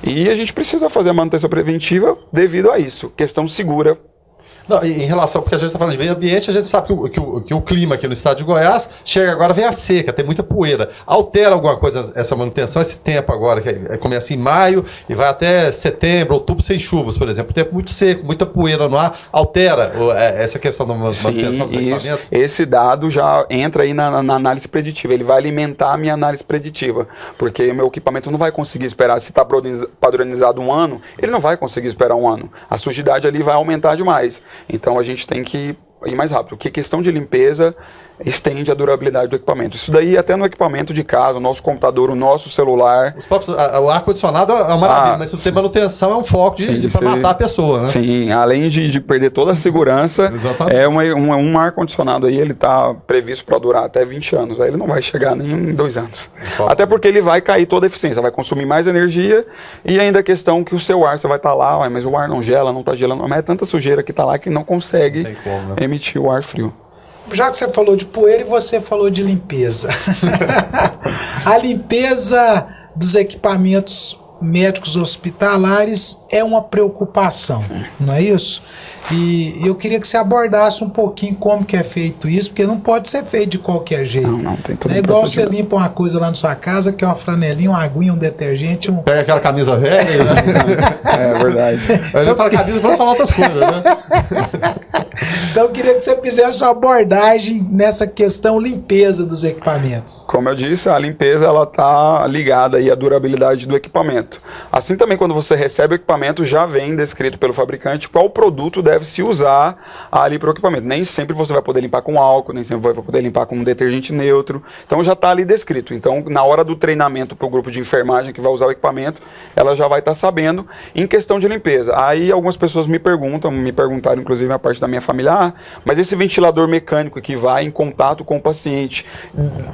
E a gente precisa fazer a manutenção preventiva devido a isso, questão segura. Não, em relação, porque a gente está falando de meio ambiente, a gente sabe que o clima aqui no estado de Goiás chega agora, vem a seca, tem muita poeira. Altera alguma coisa essa manutenção, esse tempo agora, que começa em maio e vai até setembro, outubro, sem chuvas, por exemplo. Tempo muito seco, muita poeira no ar, altera essa questão da manutenção dos equipamentos? Esse dado já entra aí na análise preditiva, ele vai alimentar a minha análise preditiva, porque o meu equipamento não vai conseguir esperar, se está padronizado um ano, ele não vai conseguir esperar um ano. A sujidade ali vai aumentar demais. Então a gente tem que ir mais rápido, porque questão de limpeza estende a durabilidade do equipamento. Isso daí até no equipamento de casa, o nosso computador, o nosso celular. O ar-condicionado é uma maravilha, mas se não tem manutenção é um foco para matar a pessoa, né? Sim, além de perder toda a segurança, um ar-condicionado aí, ele está previsto para durar até 20 anos, aí ele não vai chegar nem em 2 anos. Até porque ele vai cair toda a eficiência, vai consumir mais energia e ainda a questão que o seu ar, você vai estar lá, mas o ar não gela, não está gelando, mas é tanta sujeira que está lá que não consegue emitir o ar frio. Já que você falou de poeira e você falou de limpeza. A limpeza dos equipamentos médicos hospitalares é uma preocupação, não é isso? E eu queria que você abordasse um pouquinho como que é feito isso, porque não pode ser feito de qualquer jeito. Não, tem todo é igual você limpa uma coisa lá na sua casa, que é uma franelinha, uma aguinha, um detergente, Pega aquela camisa velha, né? É verdade. Mas aquela camisa pra falar outras coisas, né? Então eu queria que você fizesse uma abordagem nessa questão limpeza dos equipamentos. Como eu disse, a limpeza ela está ligada aí à durabilidade do equipamento. Assim também, quando você recebe o equipamento, já vem descrito pelo fabricante qual produto deve se usar ali para o equipamento. Nem sempre você vai poder limpar com álcool, nem sempre vai poder limpar com um detergente neutro. Então já está ali descrito. Então, na hora do treinamento para o grupo de enfermagem que vai usar o equipamento, ela já vai estar sabendo em questão de limpeza. Aí algumas pessoas me perguntaram inclusive a parte da minha família, mas esse ventilador mecânico que vai em contato com o paciente,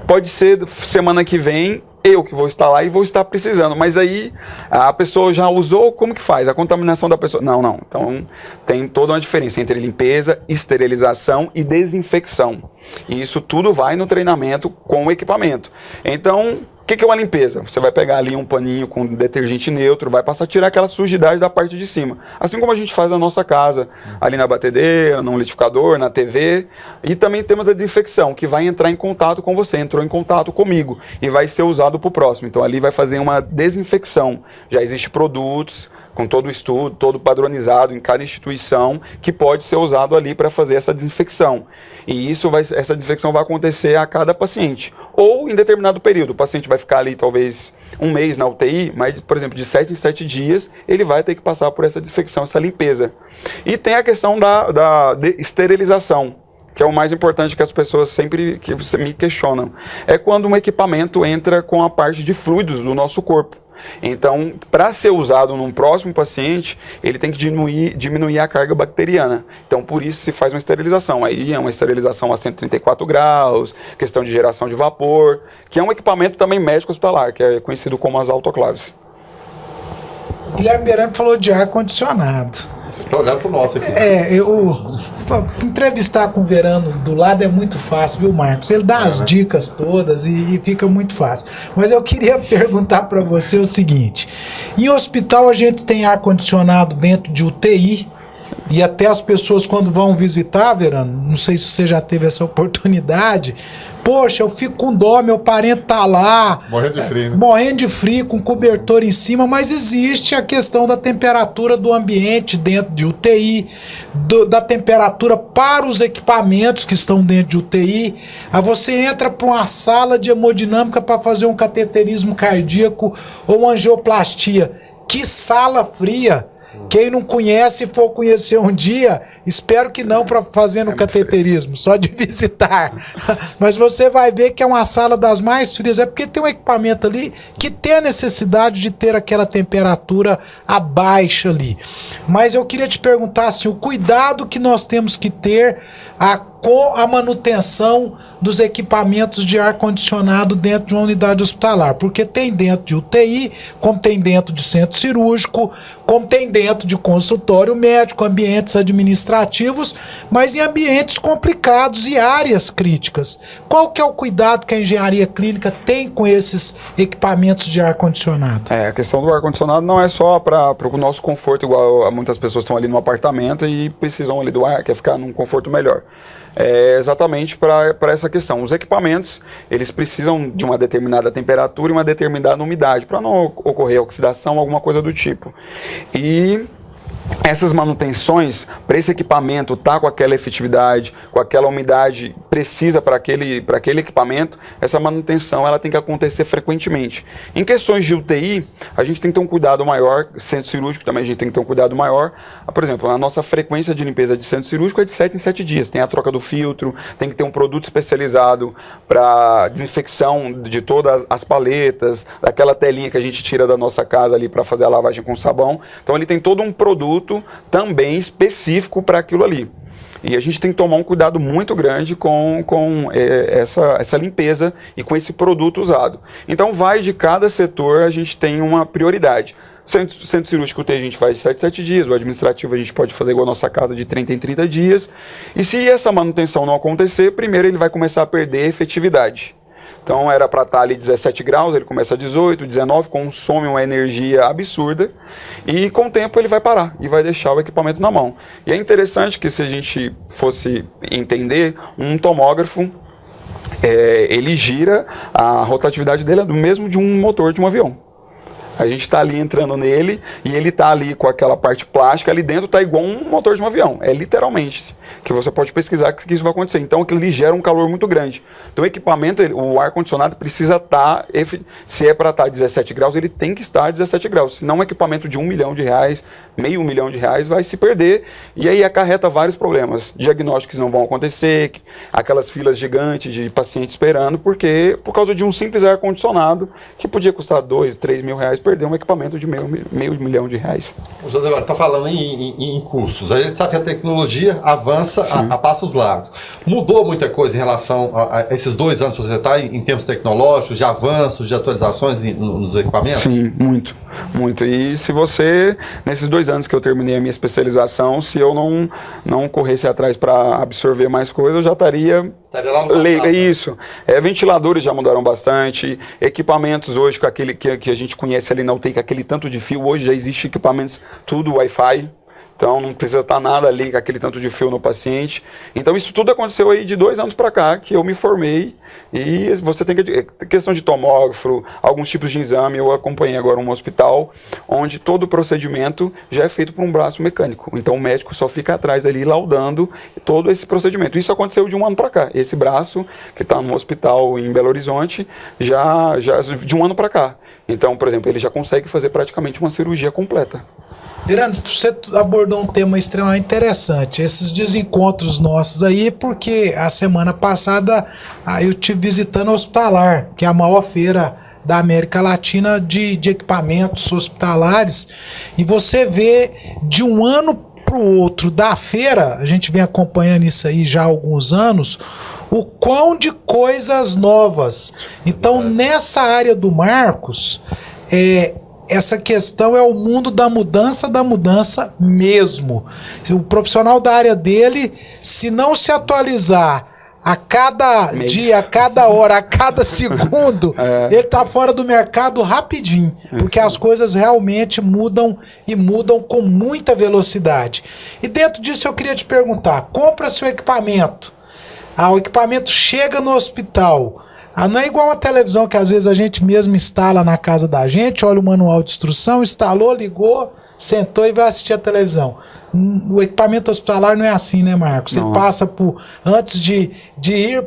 pode ser semana que vem eu que vou estar lá e vou estar precisando, mas aí a pessoa já usou, como que faz? A contaminação da pessoa? Não. Então tem toda uma diferença entre limpeza, esterilização e desinfecção. E isso tudo vai no treinamento com o equipamento. Então, o que é uma limpeza? Você vai pegar ali um paninho com detergente neutro, vai passar a tirar aquela sujidade da parte de cima. Assim como a gente faz na nossa casa, ali na batedeira, no liquidificador, na TV. E também temos a desinfecção, que vai entrar em contato com você, entrou em contato comigo e vai ser usado para o próximo. Então ali vai fazer uma desinfecção. Já existem produtos com todo o estudo, todo padronizado em cada instituição, que pode ser usado ali para fazer essa desinfecção. E essa desinfecção vai acontecer a cada paciente. Ou em determinado período. O paciente vai ficar ali talvez um mês na UTI, mas, por exemplo, de 7 em 7 dias, ele vai ter que passar por essa desinfecção, essa limpeza. E tem a questão da esterilização, que é o mais importante que as pessoas sempre me questionam. É quando um equipamento entra com a parte de fluidos do nosso corpo. Então, para ser usado num próximo paciente, ele tem que diminuir a carga bacteriana. Então, por isso se faz uma esterilização. Aí é uma esterilização a 134 graus, questão de geração de vapor, que é um equipamento também médico hospitalar, que é conhecido como as autoclaves. Guilherme Beirano falou de ar-condicionado. Você está olhando pro nosso aqui. Entrevistar com o Verano do lado é muito fácil, viu, Marcos? Ele dá as dicas todas e fica muito fácil. Mas eu queria perguntar para você o seguinte: em hospital a gente tem ar-condicionado dentro de UTI, e até as pessoas quando vão visitar, Verano, não sei se você já teve essa oportunidade, poxa, eu fico com dó, meu parente tá lá, Morrendo de frio, né? Morrendo de frio, com cobertor em cima, mas existe a questão da temperatura do ambiente dentro de UTI, da temperatura para os equipamentos que estão dentro de UTI. Aí você entra para uma sala de hemodinâmica para fazer um cateterismo cardíaco ou uma angioplastia. Que sala fria! Quem não conhece, for conhecer um dia, espero que não para fazer no cateterismo, só de visitar. Mas você vai ver que é uma sala das mais frias, é porque tem um equipamento ali que tem a necessidade de ter aquela temperatura abaixa ali. Mas eu queria te perguntar assim, o cuidado que nós temos que ter com a manutenção dos equipamentos de ar-condicionado dentro de uma unidade hospitalar, porque tem dentro de UTI, como tem dentro de centro cirúrgico, como tem dentro de consultório médico, ambientes administrativos, mas em ambientes complicados e áreas críticas. Qual que é o cuidado que a engenharia clínica tem com esses equipamentos de ar-condicionado? A questão do ar-condicionado não é só para o nosso conforto, igual muitas pessoas estão ali no apartamento e precisam ali do ar, quer ficar num conforto melhor. É exatamente para essa questão. Os equipamentos, eles precisam de uma determinada temperatura e uma determinada umidade, para não ocorrer oxidação, alguma coisa do tipo. E essas manutenções, para esse equipamento estar com aquela efetividade, com aquela umidade precisa para aquele equipamento, essa manutenção ela tem que acontecer frequentemente. Em questões de UTI, a gente tem que ter um cuidado maior, centro cirúrgico também a gente tem que ter um cuidado maior. Por exemplo, a nossa frequência de limpeza de centro cirúrgico é de 7 em 7 dias. Tem a troca do filtro, tem que ter um produto especializado para desinfecção de todas as paletas, daquela telinha que a gente tira da nossa casa ali para fazer a lavagem com sabão. Então ele tem todo um produto também específico para aquilo ali. E a gente tem que tomar um cuidado muito grande com essa limpeza e com esse produto usado. Então vai de cada setor, a gente tem uma prioridade. Centro cirúrgico UTI a gente faz de 7 em 7 dias, o administrativo a gente pode fazer igual a nossa casa de 30 em 30 dias. E se essa manutenção não acontecer, primeiro ele vai começar a perder efetividade. Então era para estar ali 17 graus, ele começa a 18, 19, consome uma energia absurda e com o tempo ele vai parar e vai deixar o equipamento na mão. E é interessante que se a gente fosse entender, um tomógrafo, ele gira, a rotatividade dele é do mesmo de um motor de um avião. A gente está ali entrando nele e ele está ali com aquela parte plástica, ali dentro está igual um motor de um avião. É literalmente, que você pode pesquisar que isso vai acontecer. Então aquilo ali gera um calor muito grande. Então o equipamento, o ar-condicionado precisa estar, se é para estar 17 graus, ele tem que estar a 17 graus. Senão um equipamento de R$1 milhão, R$500 mil vai se perder e aí acarreta vários problemas. Diagnósticos não vão acontecer, aquelas filas gigantes de pacientes esperando, por causa de um simples ar-condicionado que podia custar R$2, R$3 mil, perder um equipamento de meio milhão de reais. O José está falando em custos. A gente sabe que a tecnologia avança a passos largos. Mudou muita coisa em relação a esses 2 anos que você está em termos tecnológicos, de avanços, de atualizações nos equipamentos? Sim, muito, muito. E se você, nesses 2 anos que eu terminei a minha especialização, se eu não corresse atrás para absorver mais coisas, eu já estaria lá no passado, isso. Ventiladores já mudaram bastante, equipamentos hoje com aquele que a gente conhece ali na UTI, com aquele tanto de fio, hoje já existe equipamentos, tudo Wi-Fi. Então não precisa estar nada ali com aquele tanto de fio no paciente. Então isso tudo aconteceu aí de 2 anos para cá, que eu me formei. E você tem questão de tomógrafo, alguns tipos de exame. Eu acompanhei agora um hospital onde todo o procedimento já é feito por um braço mecânico. Então o médico só fica atrás ali laudando todo esse procedimento. Isso aconteceu de 1 ano para cá. Esse braço que está no hospital em Belo Horizonte já de 1 ano para cá. Então, por exemplo, ele já consegue fazer praticamente uma cirurgia completa. Verano, você abordou um tema extremamente interessante, esses desencontros nossos aí, porque a semana passada eu estive visitando a Hospitalar, que é a maior feira da América Latina de equipamentos hospitalares, e você vê de um ano para o outro da feira, a gente vem acompanhando isso aí já há alguns anos, o quão de coisas novas. Então, nessa área do Marcos, essa questão é o mundo da mudança mesmo. O profissional da área dele, se não se atualizar a cada dia, a cada hora, a cada segundo, ele tá fora do mercado rapidinho, porque as coisas realmente mudam e mudam com muita velocidade. E dentro disso eu queria te perguntar, compra seu equipamento, o equipamento chega no hospital, não é igual a televisão que às vezes a gente mesmo instala na casa da gente, olha o manual de instrução, instalou, ligou, sentou e vai assistir a televisão. O equipamento hospitalar não é assim, né, Marcos? Você passa por, antes de ir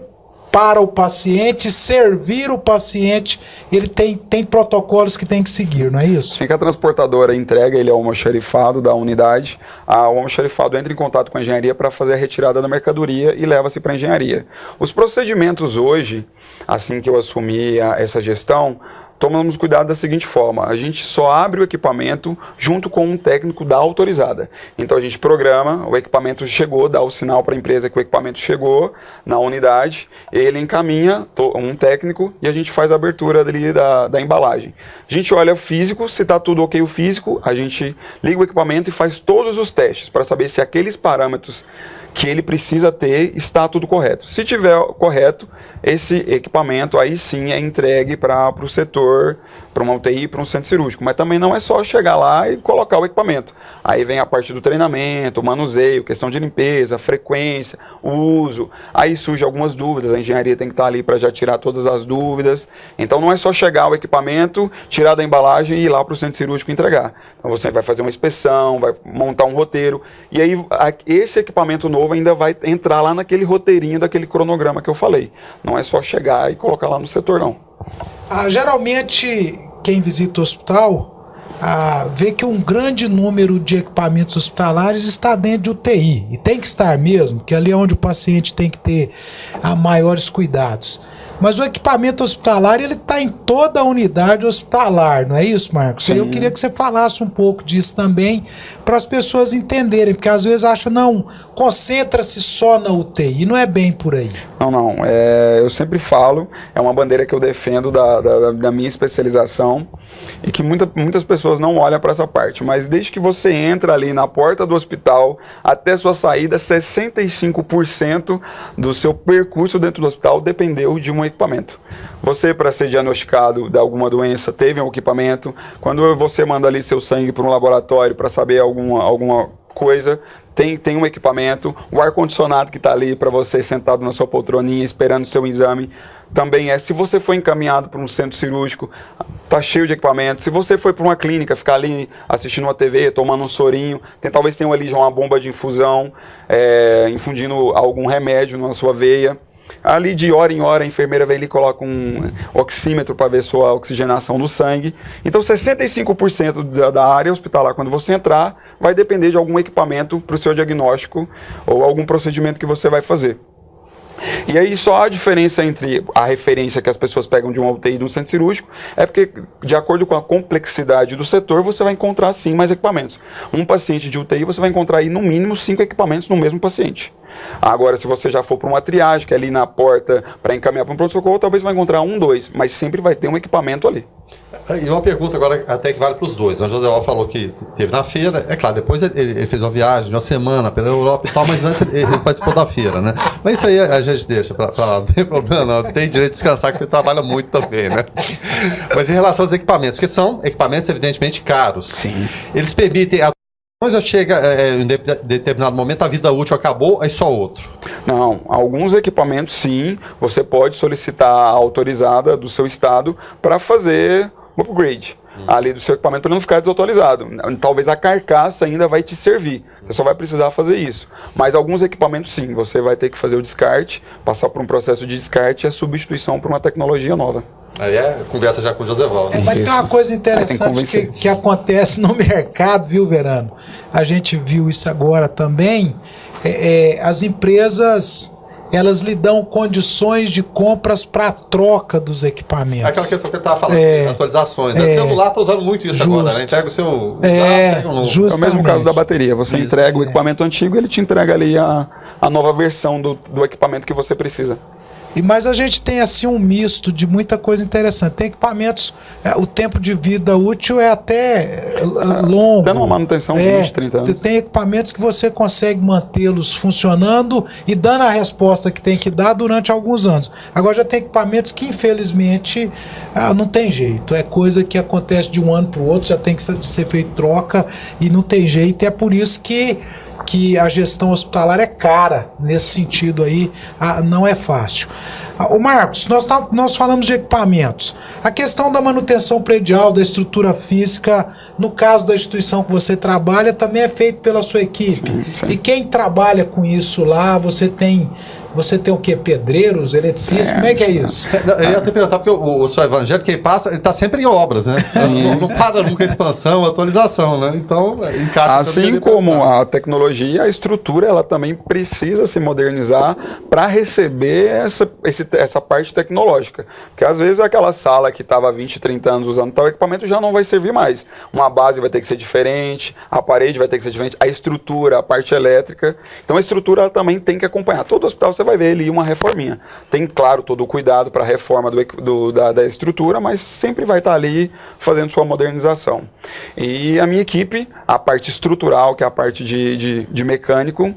para o paciente, servir o paciente, ele tem protocolos que tem que seguir, não é isso? Assim que a transportadora entrega ele ao almoxarifado da unidade, o almoxarifado entra em contato com a engenharia para fazer a retirada da mercadoria e leva-se para a engenharia. Os procedimentos hoje, assim que eu assumi essa gestão, tomamos cuidado da seguinte forma, a gente só abre o equipamento junto com um técnico da autorizada. Então a gente programa, o equipamento chegou, dá o sinal para a empresa que o equipamento chegou na unidade, ele encaminha um técnico e a gente faz a abertura ali da embalagem. A gente olha físico, se está tudo ok o físico, a gente liga o equipamento e faz todos os testes para saber se aqueles parâmetros que ele precisa ter, está tudo correto. Se tiver correto, esse equipamento aí sim é entregue para o setor, para uma UTI, para um centro cirúrgico. Mas também não é só chegar lá e colocar o equipamento. Aí vem a parte do treinamento, o manuseio, questão de limpeza, frequência, uso. Aí surgem algumas dúvidas, a engenharia tem que estar ali para já tirar todas as dúvidas. Então não é só chegar o equipamento, tirar da embalagem e ir lá para o centro cirúrgico entregar. Então você vai fazer uma inspeção, vai montar um roteiro, e aí esse equipamento novo ainda vai entrar lá naquele roteirinho daquele cronograma que eu falei. Não é só chegar e colocar lá no setor, não. Geralmente, quem visita o hospital vê que um grande número de equipamentos hospitalares está dentro de UTI. E tem que estar mesmo, porque ali é onde o paciente tem que ter maiores cuidados. Mas o equipamento hospitalar, ele está em toda a unidade hospitalar, não é isso, Marcos? Sim. Eu queria que você falasse um pouco disso também, para as pessoas entenderem, porque às vezes acham, não, concentra-se só na UTI, e não é bem por aí. Não, eu sempre falo, é uma bandeira que eu defendo da minha especialização, e que muitas pessoas não olham para essa parte, mas desde que você entra ali na porta do hospital, até sua saída, 65% do seu percurso dentro do hospital dependeu de um um equipamento. Você, para ser diagnosticado de alguma doença, teve um equipamento. Quando você manda ali seu sangue para um laboratório para saber alguma coisa, tem um equipamento. O ar-condicionado que está ali para você sentado na sua poltroninha esperando o seu exame também é. Se você foi encaminhado para um centro cirúrgico, está cheio de equipamento. Se você foi para uma clínica, ficar ali assistindo uma TV, tomando um sorinho, talvez tenha ali já uma bomba de infusão, infundindo algum remédio na sua veia. Ali de hora em hora a enfermeira vem ali e coloca um oxímetro para ver sua oxigenação no sangue. Então 65% da área hospitalar, quando você entrar, vai depender de algum equipamento para o seu diagnóstico ou algum procedimento que você vai fazer. E aí só a diferença entre a referência que as pessoas pegam de uma UTI e de um centro cirúrgico é porque, de acordo com a complexidade do setor, você vai encontrar sim mais equipamentos. Um paciente de UTI, você vai encontrar aí no mínimo 5 equipamentos no mesmo paciente. Agora, se você já for para uma triagem, que é ali na porta para encaminhar para um pronto-socorro, talvez vai encontrar 1, 2, mas sempre vai ter um equipamento ali. E uma pergunta agora até que vale para os dois. O José falou que esteve na feira. É claro, depois ele fez uma viagem de uma semana pela Europa e tal, mas antes ele participou da feira, né? Mas isso aí a gente deixa para lá, não tem problema não. Tem direito de descansar, que ele trabalha muito também, né? Mas em relação aos equipamentos, porque são equipamentos evidentemente caros. Sim. Eles permitem... Mas já chega em determinado momento, a vida útil acabou, aí só outro. Não, alguns equipamentos sim, você pode solicitar a autorizada do seu estado para fazer o upgrade ali do seu equipamento para não ficar desatualizado. Talvez a carcaça ainda vai te servir, você só vai precisar fazer isso. Mas alguns equipamentos sim, você vai ter que fazer o descarte, passar por um processo de descarte e a substituição por uma tecnologia nova. Aí conversa já com o Joseval, né? Mas tem uma coisa interessante que acontece no mercado, viu, Verano? A gente viu isso agora também. As empresas, elas lhe dão condições de compras para a troca dos equipamentos. Aquela questão que ele estava falando, atualizações. O celular está usando muito isso agora, né? Entrega o seu... É o mesmo caso da bateria. Você entrega o equipamento antigo, ele te entrega ali a nova versão do equipamento que você precisa. Mas a gente tem assim um misto de muita coisa interessante. Tem equipamentos, o tempo de vida útil é até longo. Até numa manutenção de 20, 30 anos. Tem equipamentos que você consegue mantê-los funcionando e dando a resposta que tem que dar durante alguns anos. Agora já tem equipamentos que infelizmente não tem jeito. É coisa que acontece de um ano para o outro, já tem que ser feito troca e não tem jeito. É por isso que a gestão hospitalar é cara nesse sentido aí, não é fácil. Ô Marcos, nós falamos de equipamentos. A questão da manutenção predial, da estrutura física, no caso da instituição que você trabalha, também é feito pela sua equipe. Sim. E quem trabalha com isso lá, você tem o quê? Pedreiros, eletricistas? Como é que é isso? Eu ia até perguntar, porque o seu evangelho, quem passa, ele está sempre em obras, né? Não para nunca a expansão, a atualização, né? Então, encaixa. Assim como a tecnologia, a estrutura, ela também precisa se modernizar para receber essa parte tecnológica. Porque às vezes aquela sala que estava há 20, 30 anos usando tal equipamento já não vai servir mais. Uma base vai ter que ser diferente, a parede vai ter que ser diferente, a estrutura, a parte elétrica. Então a estrutura ela também tem que acompanhar. Todo hospital você vai ver ali uma reforminha. Tem, claro, todo o cuidado para a reforma da estrutura, mas sempre vai estar ali fazendo sua modernização. E a minha equipe, a parte estrutural, que é a parte de mecânico,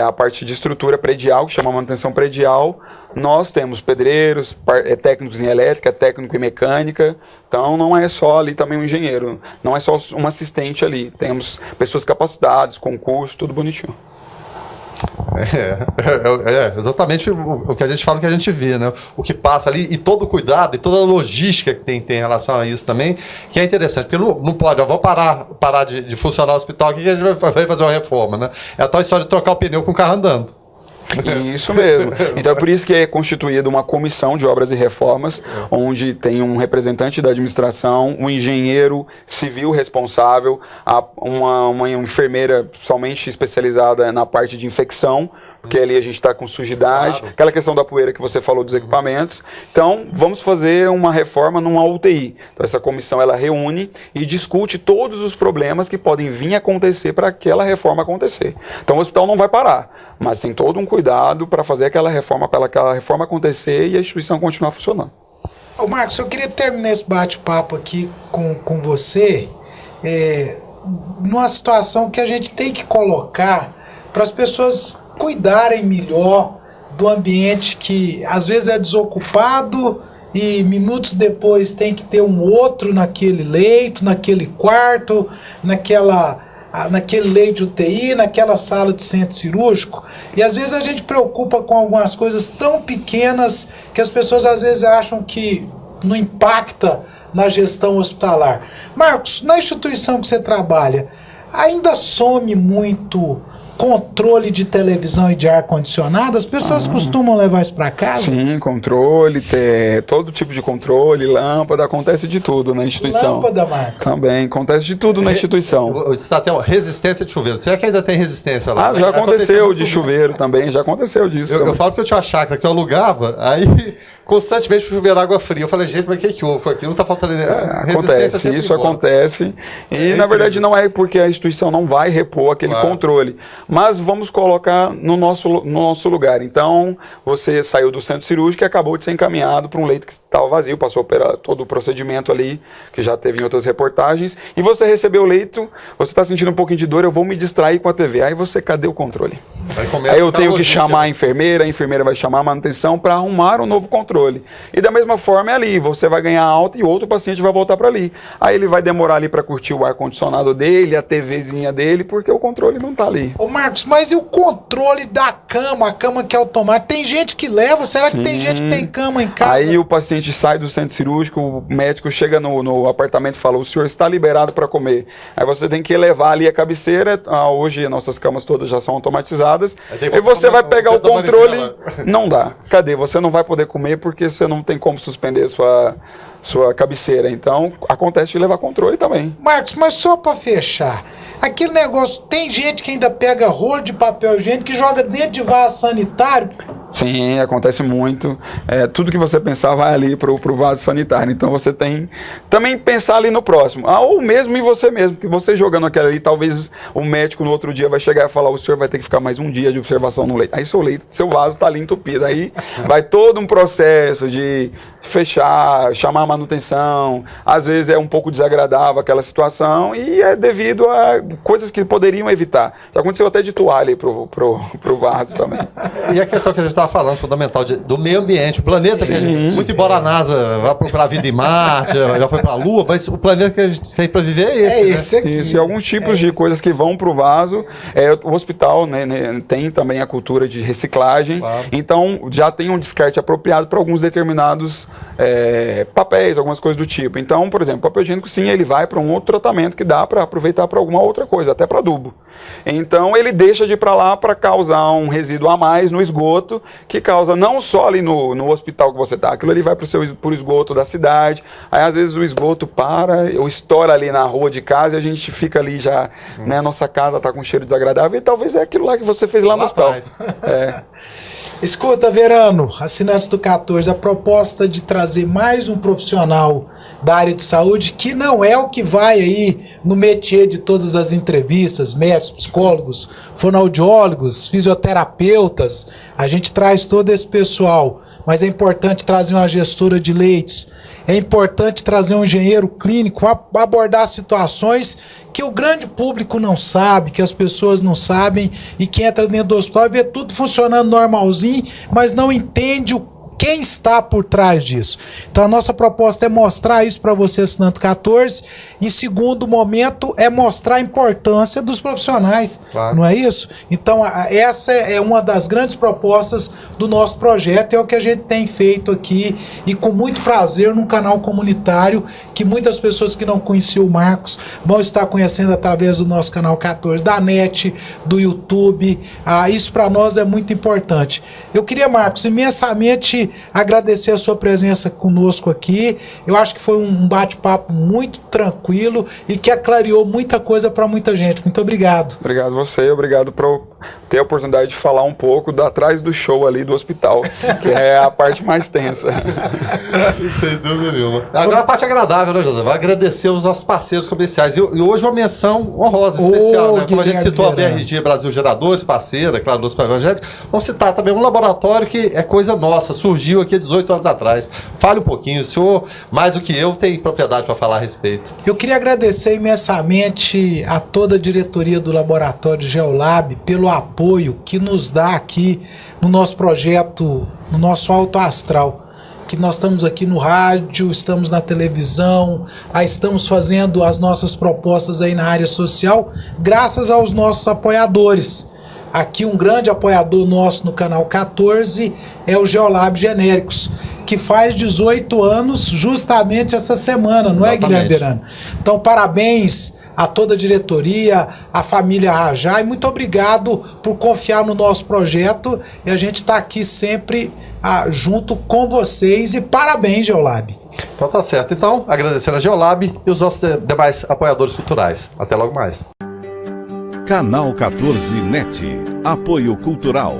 a parte de estrutura predial, que chama manutenção predial, nós temos pedreiros, técnicos em elétrica, técnico em mecânica, então não é só ali também um engenheiro, não é só um assistente ali, temos pessoas capacitadas, concurso, tudo bonitinho. Exatamente o que a gente fala, o que a gente vê, né? O que passa ali e todo o cuidado e toda a logística que tem em relação a isso também, que é interessante, porque não pode, vou parar de funcionar o hospital aqui que a gente vai fazer uma reforma, né? É a tal história de trocar o pneu com o carro andando. Isso mesmo. Então é por isso que é constituída uma comissão de obras e reformas, onde tem um representante da administração, um engenheiro civil responsável, uma enfermeira somente especializada na parte de infecção, porque ali a gente está com sujidade, claro. Aquela questão da poeira que você falou dos equipamentos. Então vamos fazer uma reforma numa UTI. Então essa comissão ela reúne e discute todos os problemas que podem vir a acontecer para aquela reforma acontecer. Então o hospital não vai parar, mas tem todo um cuidado para fazer aquela reforma acontecer e a instituição continuar funcionando. Ô Marcos, eu queria terminar esse bate-papo aqui com você numa situação que a gente tem que colocar para as pessoas cuidarem melhor do ambiente que às vezes é desocupado e minutos depois tem que ter um outro naquele leito, naquele quarto, naquele leito de UTI, naquela sala de centro cirúrgico. E às vezes a gente preocupa com algumas coisas tão pequenas que as pessoas às vezes acham que não impacta na gestão hospitalar. Marcos, na instituição que você trabalha, ainda some muito controle de televisão e de ar-condicionado? As pessoas costumam levar isso para casa? Sim, controle, todo tipo de controle, lâmpada, acontece de tudo na instituição. Lâmpada, Marcos? Também, acontece de tudo na instituição. Você está até resistência de chuveiro. Será que ainda tem resistência lá? Já aconteceu de chuveiro também, já aconteceu disso. Eu falo que eu tinha uma chácara que eu alugava, aí constantemente chuveiro água fria. Eu falei, gente, mas o que houve aqui? Não está faltando acontece, isso acontece. E na verdade não é porque a instituição não vai repor aquele controle. Mas vamos colocar no nosso lugar. Então, você saiu do centro cirúrgico e acabou de ser encaminhado para um leito que estava vazio, passou por todo o procedimento ali, que já teve em outras reportagens, e você recebeu o leito, você está sentindo um pouquinho de dor, eu vou me distrair com a TV. Aí você, cadê o controle? Aí eu tenho que chamar a enfermeira vai chamar a manutenção para arrumar um novo controle. E da mesma forma é ali, você vai ganhar alta e outro paciente vai voltar para ali. Aí ele vai demorar ali para curtir o ar-condicionado dele, a TVzinha dele, porque o controle não está ali. Ô Marcos, mas e o controle da cama? A cama que é automática? Tem gente que leva? Será que tem gente que tem cama em casa? Aí o paciente sai do centro cirúrgico, o médico chega no apartamento e fala, o senhor está liberado para comer. Aí você tem que levar ali a cabeceira, hoje nossas camas todas já são automatizadas, e você vai pegar o controle, não dá. Cadê? Você não vai poder comer porque você não tem como suspender sua cabeceira. Então, acontece de levar controle também. Marcos, mas só para fechar, aquele negócio, tem gente que ainda pega rolo de papel higiênico que joga dentro de vaso sanitário? Sim, acontece muito. Tudo que você pensar vai ali pro vaso sanitário. Então você tem também pensar ali no próximo. Ou mesmo em você mesmo, que você jogando aquela ali, talvez o médico no outro dia vai chegar e falar, o senhor vai ter que ficar mais um dia de observação no leito. Aí seu vaso está ali entupido. Aí vai todo um processo de fechar, chamar a manutenção. Às vezes é um pouco desagradável aquela situação e é devido a coisas que poderiam evitar. Já aconteceu até de toalha aí pro vaso também. E a questão que a gente estava falando, fundamental, do meio ambiente, o planeta, que muito embora a NASA vá procurar a vida em Marte, já foi para a Lua, mas o planeta que a gente tem para viver é esse, né? Esse aqui. Isso, e alguns tipos de coisas que vão para o vaso. O hospital, né, tem também a cultura de reciclagem, então já tem um descarte apropriado para alguns determinados papéis, algumas coisas do tipo. Então, por exemplo, o papel higiênico, sim, ele vai para um outro tratamento que dá para aproveitar para alguma outra coisa, até para adubo. Então, ele deixa de ir para lá para causar um resíduo a mais no esgoto, que causa não só ali no hospital que você está, aquilo ali vai para o esgoto da cidade, aí às vezes o esgoto ou estoura ali na rua de casa e a gente fica ali já, né, nossa casa está com um cheiro desagradável e talvez é aquilo lá que você fez lá no hospital. Escuta, Verano, assinantes do 14, a proposta de trazer mais um profissional da área de saúde, que não é o que vai aí no métier de todas as entrevistas, médicos, psicólogos, fonoaudiólogos, fisioterapeutas, a gente traz todo esse pessoal, mas é importante trazer uma gestora de leitos, é importante trazer um engenheiro clínico para abordar situações que o grande público não sabe, que as pessoas não sabem, e que entra dentro do hospital e vê tudo funcionando normalzinho, mas não entende quem está por trás disso. Então a nossa proposta é mostrar isso para você, assinante 14. Em segundo momento, é mostrar a importância dos profissionais, não é isso? Então essa é uma das grandes propostas do nosso projeto, é o que a gente tem feito aqui, e com muito prazer, num canal comunitário, que muitas pessoas que não conheciam o Marcos vão estar conhecendo através do nosso canal 14, da NET, do YouTube. Isso para nós é muito importante. Eu queria, Marcos, imensamente agradecer a sua presença conosco aqui. Eu acho que foi um bate-papo muito tranquilo e que aclariou muita coisa para muita gente. Muito obrigado. Obrigado você, obrigado por ter a oportunidade de falar um pouco atrás do show ali do hospital, que é a parte mais tensa. Sem dúvida nenhuma. Agora a parte agradável, né, José? Vai agradecer os nossos parceiros comerciais. E hoje uma menção honrosa, especial, né? Como a gente citou a BRG Brasil Geradores, parceira, claro, do Hospital Evangélico, vamos citar também um laboratório que é coisa nossa, surgiu surgiu aqui há 18 anos atrás. Fale um pouquinho, o senhor, mais do que eu, tem propriedade para falar a respeito. Eu queria agradecer imensamente a toda a diretoria do Laboratório Geolab pelo apoio que nos dá aqui no nosso projeto, no nosso Alto Astral. Que nós estamos aqui no rádio, estamos na televisão, aí estamos fazendo as nossas propostas aí na área social, graças aos nossos apoiadores. Aqui um grande apoiador nosso no canal 14 é o Geolab Genéricos, que faz 18 anos justamente essa semana, não é, Guilherme Verano? Então, parabéns a toda a diretoria, a família Rajá, e muito obrigado por confiar no nosso projeto, e a gente está aqui sempre junto com vocês, e parabéns, Geolab. Então tá certo. Então, agradecendo a Geolab e os nossos demais apoiadores culturais. Até logo mais. Canal 14 NET. Apoio Cultural.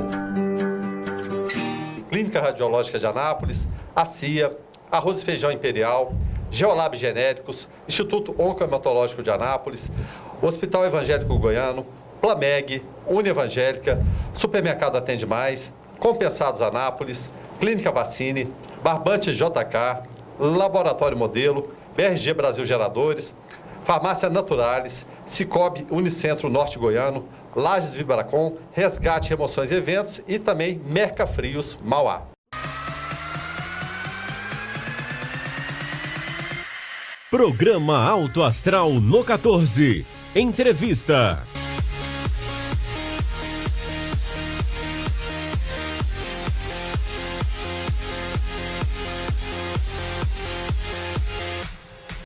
Clínica Radiológica de Anápolis, a CIA, Arroz e Feijão Imperial, Geolab Genéricos, Instituto Oncohematológico de Anápolis, Hospital Evangélico Goiano, Plameg, Unievangélica, Supermercado Atende Mais, Compensados Anápolis, Clínica Vacine, Barbantes JK, Laboratório Modelo, BRG Brasil Geradores, Farmácia Naturalis, Cicobi Unicentro Norte Goiano, Lages Vibracom, Resgate Remoções e Eventos e também Mercafrios Mauá. Programa Alto Astral no 14. Entrevista.